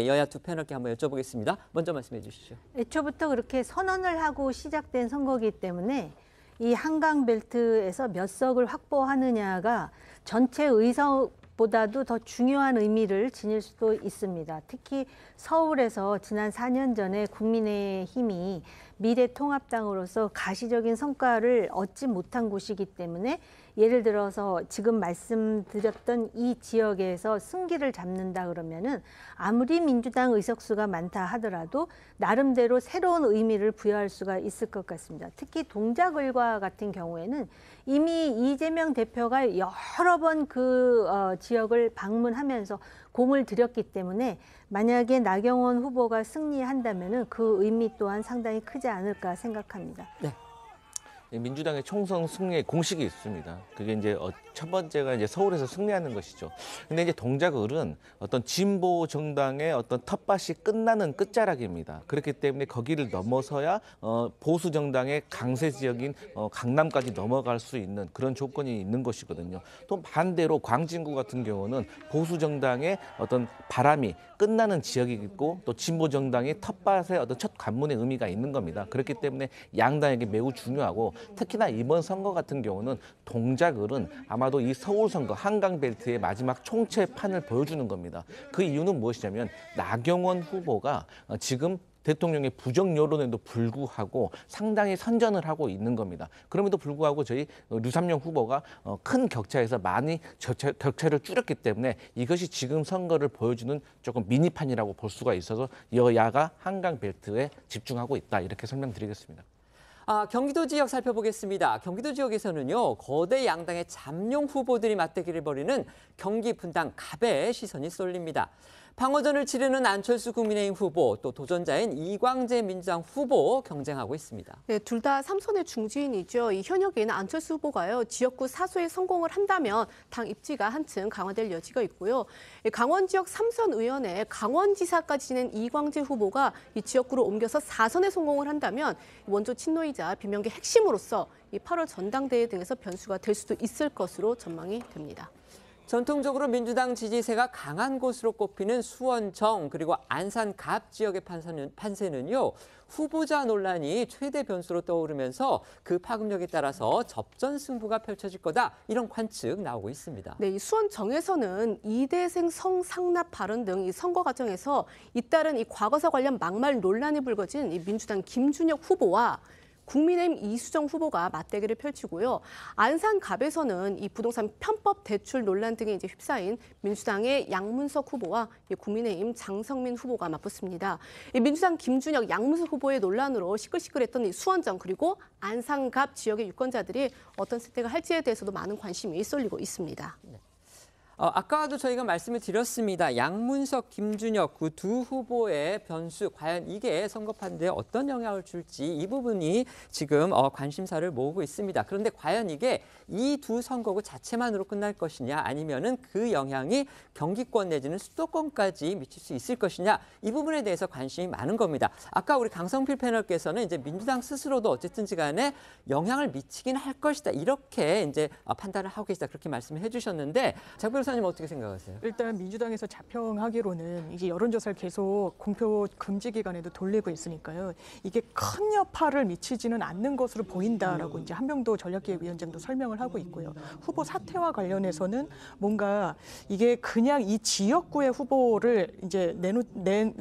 여야 두 패널께 한번 여쭤보겠습니다. 먼저 말씀해 주시죠. 애초부터 그렇게 선언을 하고 시작된 선거이기 때문에 이 한강벨트에서 몇 석을 확보하느냐가 전체 의석보다도 더 중요한 의미를 지닐 수도 있습니다. 특히 서울에서 지난 4년 전에 국민의힘이 미래통합당으로서 가시적인 성과를 얻지 못한 곳이기 때문에 예를 들어서 지금 말씀드렸던 이 지역에서 승기를 잡는다 그러면은 아무리 민주당 의석수가 많다 하더라도 나름대로 새로운 의미를 부여할 수가 있을 것 같습니다. 특히 동작을과 같은 경우에는 이미 이재명 대표가 여러 번 그 지역을 방문하면서 공을 들였기 때문에 만약에 나경원 후보가 승리한다면은 그 의미 또한 상당히 크지 않을까 생각합니다. 네. 민주당의 총선 승리의 공식이 있습니다. 그게 이제 첫 번째가 이제 서울에서 승리하는 것이죠. 근데 이제 동작을은 어떤 진보 정당의 어떤 텃밭이 끝나는 끝자락입니다. 그렇기 때문에 거기를 넘어서야 보수 정당의 강세 지역인 강남까지 넘어갈 수 있는 그런 조건이 있는 것이거든요. 또 반대로 광진구 같은 경우는 보수 정당의 어떤 바람이 끝나는 지역이고 또 진보 정당의 텃밭의 어떤 첫 관문의 의미가 있는 겁니다. 그렇기 때문에 양당에게 매우 중요하고 특히나 이번 선거 같은 경우는 동작을은 아마도 이 서울 선거 한강벨트의 마지막 총체판을 보여주는 겁니다. 그 이유는 무엇이냐면 나경원 후보가 지금 대통령의 부정 여론에도 불구하고 상당히 선전을 하고 있는 겁니다. 그럼에도 불구하고 저희 류삼영 후보가 큰 격차에서 많이 격차를 줄였기 때문에 이것이 지금 선거를 보여주는 조금 미니판이라고 볼 수가 있어서 여야가 한강벨트에 집중하고 있다 이렇게 설명드리겠습니다. 경기도 지역 살펴보겠습니다. 경기도 지역에서는요, 거대 양당의 잠룡 후보들이 맞대결을 벌이는 경기 분당 갑에 시선이 쏠립니다. 방어전을 치르는 안철수 국민의힘 후보, 또 도전자인 이광재 민주당 후보 경쟁하고 있습니다. 네, 둘 다 3선의 중진이죠. 이 현역인 안철수 후보가요, 지역구 사수에 성공을 한다면 당 입지가 한층 강화될 여지가 있고요. 강원 지역 3선 의원에 강원지사까지 지낸 이광재 후보가 이 지역구로 옮겨서 4선에 성공을 한다면 원조 친노이자 비명계 핵심으로서 이 8월 전당대회 등에서 변수가 될 수도 있을 것으로 전망이 됩니다. 전통적으로 민주당 지지세가 강한 곳으로 꼽히는 수원청 그리고 안산 갑 지역의 판세는요. 후보자 논란이 최대 변수로 떠오르면서 그 파급력에 따라서 접전 승부가 펼쳐질 거다. 이런 관측 나오고 있습니다. 네, 이 수원청에서는 이대생 성상납 발언 등 이 선거 과정에서 잇따른 이 과거사 관련 막말 논란이 불거진 이 민주당 김준혁 후보와 국민의힘 이수정 후보가 맞대결을 펼치고요. 안산갑에서는 이 부동산 편법 대출 논란 등에 이제 휩싸인 민주당의 양문석 후보와 국민의힘 장성민 후보가 맞붙습니다. 민주당 김준혁, 양문석 후보의 논란으로 시끌시끌했던 이 수원청 그리고 안산갑 지역의 유권자들이 어떤 선택을 할지에 대해서도 많은 관심이 쏠리고 있습니다. 아까도 저희가 말씀을 드렸습니다. 양문석, 김준혁 그 두 후보의 변수, 과연 이게 선거판에 어떤 영향을 줄지 이 부분이 지금 관심사를 모으고 있습니다. 그런데 과연 이게 이 두 선거구 자체만으로 끝날 것이냐 아니면은 그 영향이 경기권 내지는 수도권까지 미칠 수 있을 것이냐 이 부분에 대해서 관심이 많은 겁니다. 아까 우리 강성필 패널께서는 이제 민주당 스스로도 어쨌든지 간에 영향을 미치긴 할 것이다. 이렇게 이제 판단을 하고 계시다. 그렇게 말씀을 해주셨는데 장 변호사님 변호사님 어떻게 생각하세요? 일단 민주당에서 자평하기로는 이게 여론조사를 계속 공표 금지 기간에도 돌리고 있으니까요. 이게 큰 여파를 미치지는 않는 것으로 보인다라고 이제 한명도 전략기획위원장도 설명을 하고 있고요. 후보 사퇴와 관련해서는 뭔가 이게 그냥 이 지역구의 후보를 이제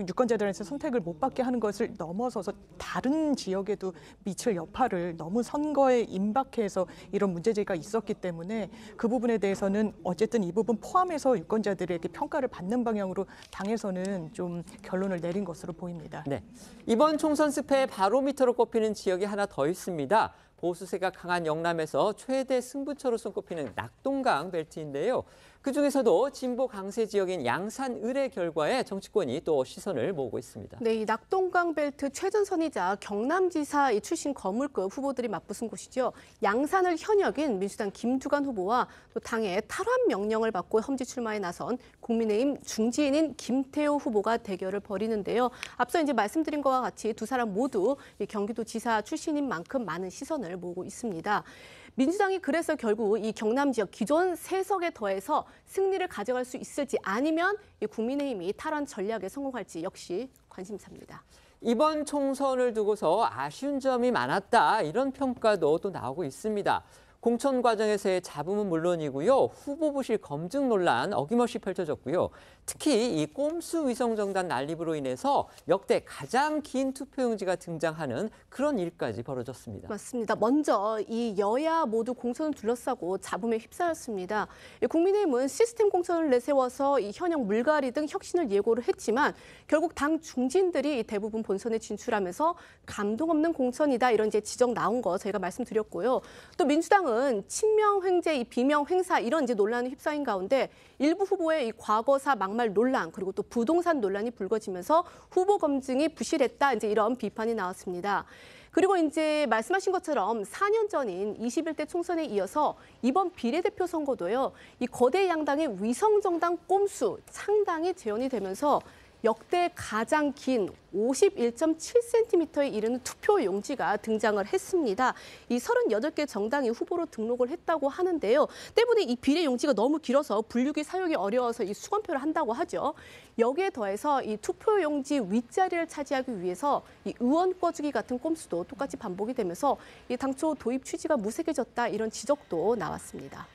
유권자들한테 선택을 못 받게 하는 것을 넘어서서 다른 지역에도 미칠 여파를 너무 선거에 임박해서 이런 문제제기가 있었기 때문에 그 부분에 대해서는 어쨌든 이 부분 포함해서 유권자들에게 평가를 받는 방향으로 당에서는 좀 결론을 내린 것으로 보입니다. 네, 이번 총선 습회의 바로미터로 꼽히는 지역이 하나 더 있습니다. 보수세가 강한 영남에서 최대 승부처로 손꼽히는 낙동강 벨트인데요. 그중에서도 진보 강세 지역인 양산 을의 결과에 정치권이 또 시선을 모으고 있습니다. 네, 이 낙동강 벨트 최전선이자 경남지사 출신 거물급 후보들이 맞붙은 곳이죠. 양산을 현역인 민주당 김두관 후보와 또 당의 탈환 명령을 받고 험지 출마에 나선 국민의힘 중진인 김태호 후보가 대결을 벌이는데요. 앞서 이제 말씀드린 것과 같이 두 사람 모두 경기도지사 출신인 만큼 많은 시선을 모으고 있습니다. 민주당이 그래서 결국 이 경남 지역 기존 3석에 더해서 승리를 가져갈 수 있을지 아니면 이 국민의힘이 탈환 전략에 성공할지 역시 관심사입니다. 이번 총선을 두고서 아쉬운 점이 많았다 이런 평가도 또 나오고 있습니다. 공천 과정에서의 잡음은 물론이고요. 후보 부실 검증 논란 어김없이 펼쳐졌고요. 특히 이 꼼수 위성정당 난립으로 인해서 역대 가장 긴 투표용지가 등장하는 그런 일까지 벌어졌습니다. 맞습니다. 먼저 이 여야 모두 공천을 둘러싸고 잡음에 휩싸였습니다. 국민의힘은 시스템 공천을 내세워서 이 현역 물갈이 등 혁신을 예고를 했지만 결국 당 중진들이 대부분 본선에 진출하면서 감동 없는 공천이다 이런 이제 지적 나온 거 저희가 말씀드렸고요. 또 민주당은 친명 횡재, 이 비명 횡사 이런 이제 논란에 휩싸인 가운데 일부 후보의 이 과거사 막말 논란 그리고 또 부동산 논란이 불거지면서 후보 검증이 부실했다 이제 이런 비판이 나왔습니다. 그리고 이제 말씀하신 것처럼 4년 전인 21대 총선에 이어서 이번 비례대표 선거도요. 이 거대 양당의 위성정당 꼼수 창당이 재현이 되면서 역대 가장 긴 51.7cm에 이르는 투표 용지가 등장을 했습니다. 이 38개 정당이 후보로 등록을 했다고 하는데요. 때문에 이 비례 용지가 너무 길어서 분류기 사용이 어려워서 이 수검표를 한다고 하죠. 여기에 더해서 이 투표 용지 윗자리를 차지하기 위해서 이 의원 꿔주기 같은 꼼수도 똑같이 반복이 되면서 이 당초 도입 취지가 무색해졌다 이런 지적도 나왔습니다.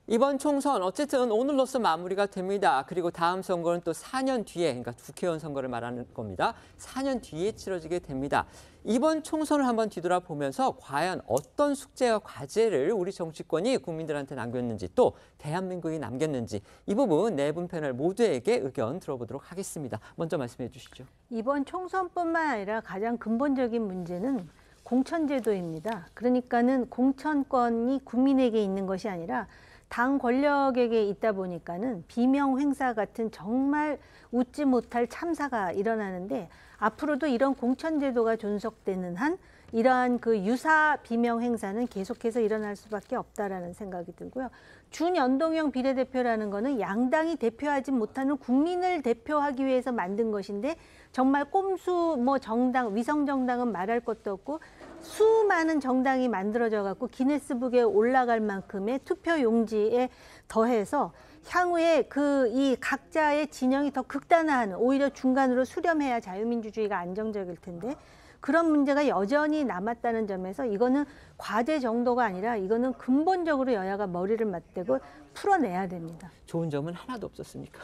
이번 총선 어쨌든 오늘로써 마무리가 됩니다. 그리고 다음 선거는 또 4년 뒤에, 그러니까 국회의원 선거를 말하는 겁니다. 4년 뒤에 치러지게 됩니다. 이번 총선을 한번 뒤돌아보면서 과연 어떤 숙제와 과제를 우리 정치권이 국민들한테 남겼는지 또 대한민국이 남겼는지 이 부분 네 분 패널 모두에게 의견 들어보도록 하겠습니다. 먼저 말씀해 주시죠. 이번 총선뿐만 아니라 가장 근본적인 문제는 공천제도입니다. 그러니까는 공천권이 국민에게 있는 것이 아니라 당 권력에게 있다 보니까는 비명 횡사 같은 정말 웃지 못할 참사가 일어나는데 앞으로도 이런 공천제도가 존속되는 한 이러한 그 유사 비명 행사는 계속해서 일어날 수밖에 없다라는 생각이 들고요. 준연동형 비례대표라는 거는 양당이 대표하지 못하는 국민을 대표하기 위해서 만든 것인데 정말 꼼수 정당, 위성 정당은 말할 것도 없고 수많은 정당이 만들어져 갖고 기네스북에 올라갈 만큼의 투표 용지에 더해서 향후에 이 각자의 진영이 더 극단화하는 오히려 중간으로 수렴해야 자유민주주의가 안정적일 텐데 그런 문제가 여전히 남았다는 점에서 이거는 과제 정도가 아니라 이거는 근본적으로 여야가 머리를 맞대고 풀어내야 됩니다. 좋은 점은 하나도 없었습니까?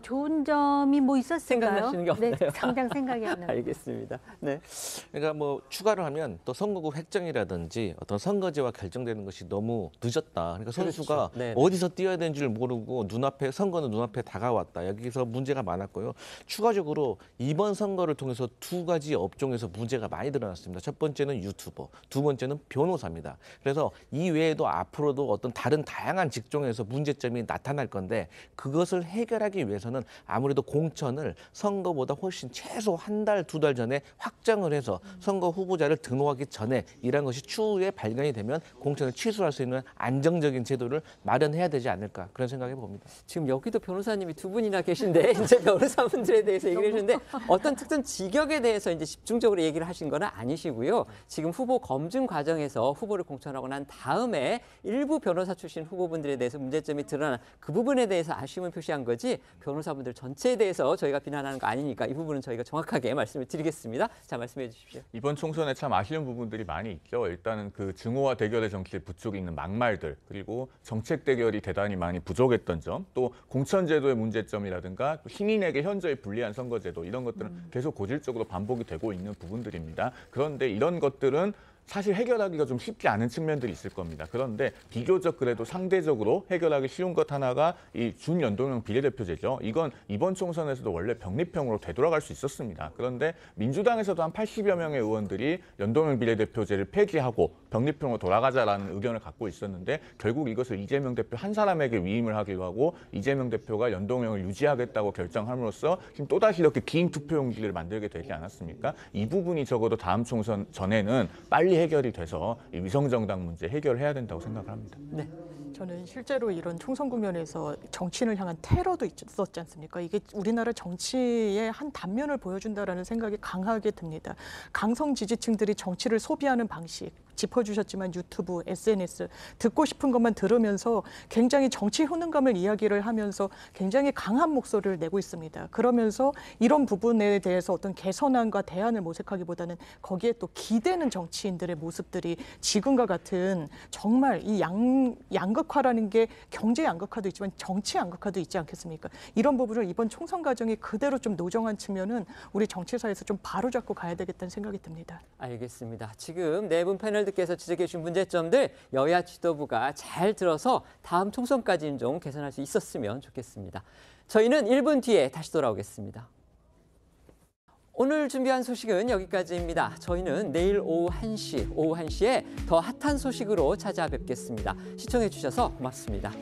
좋은 점이 뭐 있었을까요? 생각나시는 게 없나요? 네, 당장 생각이 안 나요. 알겠습니다. 네. 그러니까 추가를 하면 또 선거구 획정이라든지 어떤 선거제와 결정되는 것이 너무 늦었다. 그러니까 선수가 그렇죠. 어디서 뛰어야 되는 줄 모르고 선거는 눈앞에 다가왔다. 여기서 문제가 많았고요. 추가적으로 이번 선거를 통해서 두 가지 업종에서 문제가 많이 드러났습니다. 첫 번째는 유튜버, 두 번째는 변호사입니다. 그래서 이 외에도 앞으로도 어떤 다른 다양한 직종에서 문제점이 나타날 건데 그것을 해결 해결하기 위해서는 아무래도 공천을 선거보다 훨씬 최소 한 달, 두 달 전에 확정을 해서 선거 후보자를 등록하기 전에 이런 것이 추후에 발견이 되면 공천을 취소할 수 있는 안정적인 제도를 마련해야 되지 않을까 그런 생각해 봅니다. 지금 여기도 변호사님이 두 분이나 계신데 이제 변호사분들에 대해서 얘기를 해주는데 어떤 특정 직역에 대해서 이제 집중적으로 얘기를 하신 건 아니시고요. 지금 후보 검증 과정에서 후보를 공천하고 난 다음에 일부 변호사 출신 후보분들에 대해서 문제점이 드러난 그 부분에 대해서 아쉬움을 표시한 거지 변호사분들 전체에 대해서 저희가 비난하는 거 아니니까 이 부분은 저희가 정확하게 말씀을 드리겠습니다. 자, 말씀해 주십시오. 이번 총선에 참 아쉬운 부분들이 많이 있죠. 일단은 그 증오와 대결의 정치에 부추겨 있는 막말들, 그리고 정책 대결이 대단히 많이 부족했던 점, 또 공천제도의 문제점이라든가 신인에게 현저히 불리한 선거제도 이런 것들은 계속 고질적으로 반복이 되고 있는 부분들입니다. 그런데 이런 것들은 사실 해결하기가 좀 쉽지 않은 측면들이 있을 겁니다. 그런데 비교적 그래도 상대적으로 해결하기 쉬운 것 하나가 이 준연동형 비례대표제죠. 이건 이번 총선에서도 원래 병립형으로 되돌아갈 수 있었습니다. 그런데 민주당에서도 한 80여 명의 의원들이 연동형 비례대표제를 폐지하고 병립형으로 돌아가자라는 의견을 갖고 있었는데 결국 이것을 이재명 대표 한 사람에게 위임을 하기로 하고 이재명 대표가 연동형을 유지하겠다고 결정함으로써 지금 또다시 이렇게 긴 투표용지를 만들게 되지 않았습니까? 이 부분이 적어도 다음 총선 전에는 빨리 해결이 돼서 이 위성정당 문제 해결해야 된다고 생각을 합니다. 네. 저는 실제로 이런 총선 국면에서 정치인을 향한 테러도 있었지 않습니까? 이게 우리나라 정치의 한 단면을 보여준다라는 생각이 강하게 듭니다. 강성 지지층들이 정치를 소비하는 방식, 짚어주셨지만 유튜브, SNS, 듣고 싶은 것만 들으면서 굉장히 정치 효능감을 이야기를 하면서 굉장히 강한 목소리를 내고 있습니다. 그러면서 이런 부분에 대해서 어떤 개선안과 대안을 모색하기보다는 거기에 또 기대는 정치인들의 모습들이 지금과 같은 정말 이 양극화라는 게 경제 양극화도 있지만 정치 양극화도 있지 않겠습니까? 이런 부분을 이번 총선 과정이 그대로 좀 노정한 측면은 우리 정치사에서 좀 바로잡고 가야 되겠다는 생각이 듭니다. 알겠습니다. 지금 네 분 패널들께서 지적해 주신 문제점들 여야 지도부가 잘 들어서 다음 총선까지는 좀 개선할 수 있었으면 좋겠습니다. 저희는 1분 뒤에 다시 돌아오겠습니다. 오늘 준비한 소식은 여기까지입니다. 저희는 내일 오후 1시에 더 핫한 소식으로 찾아뵙겠습니다. 시청해 주셔서 고맙습니다.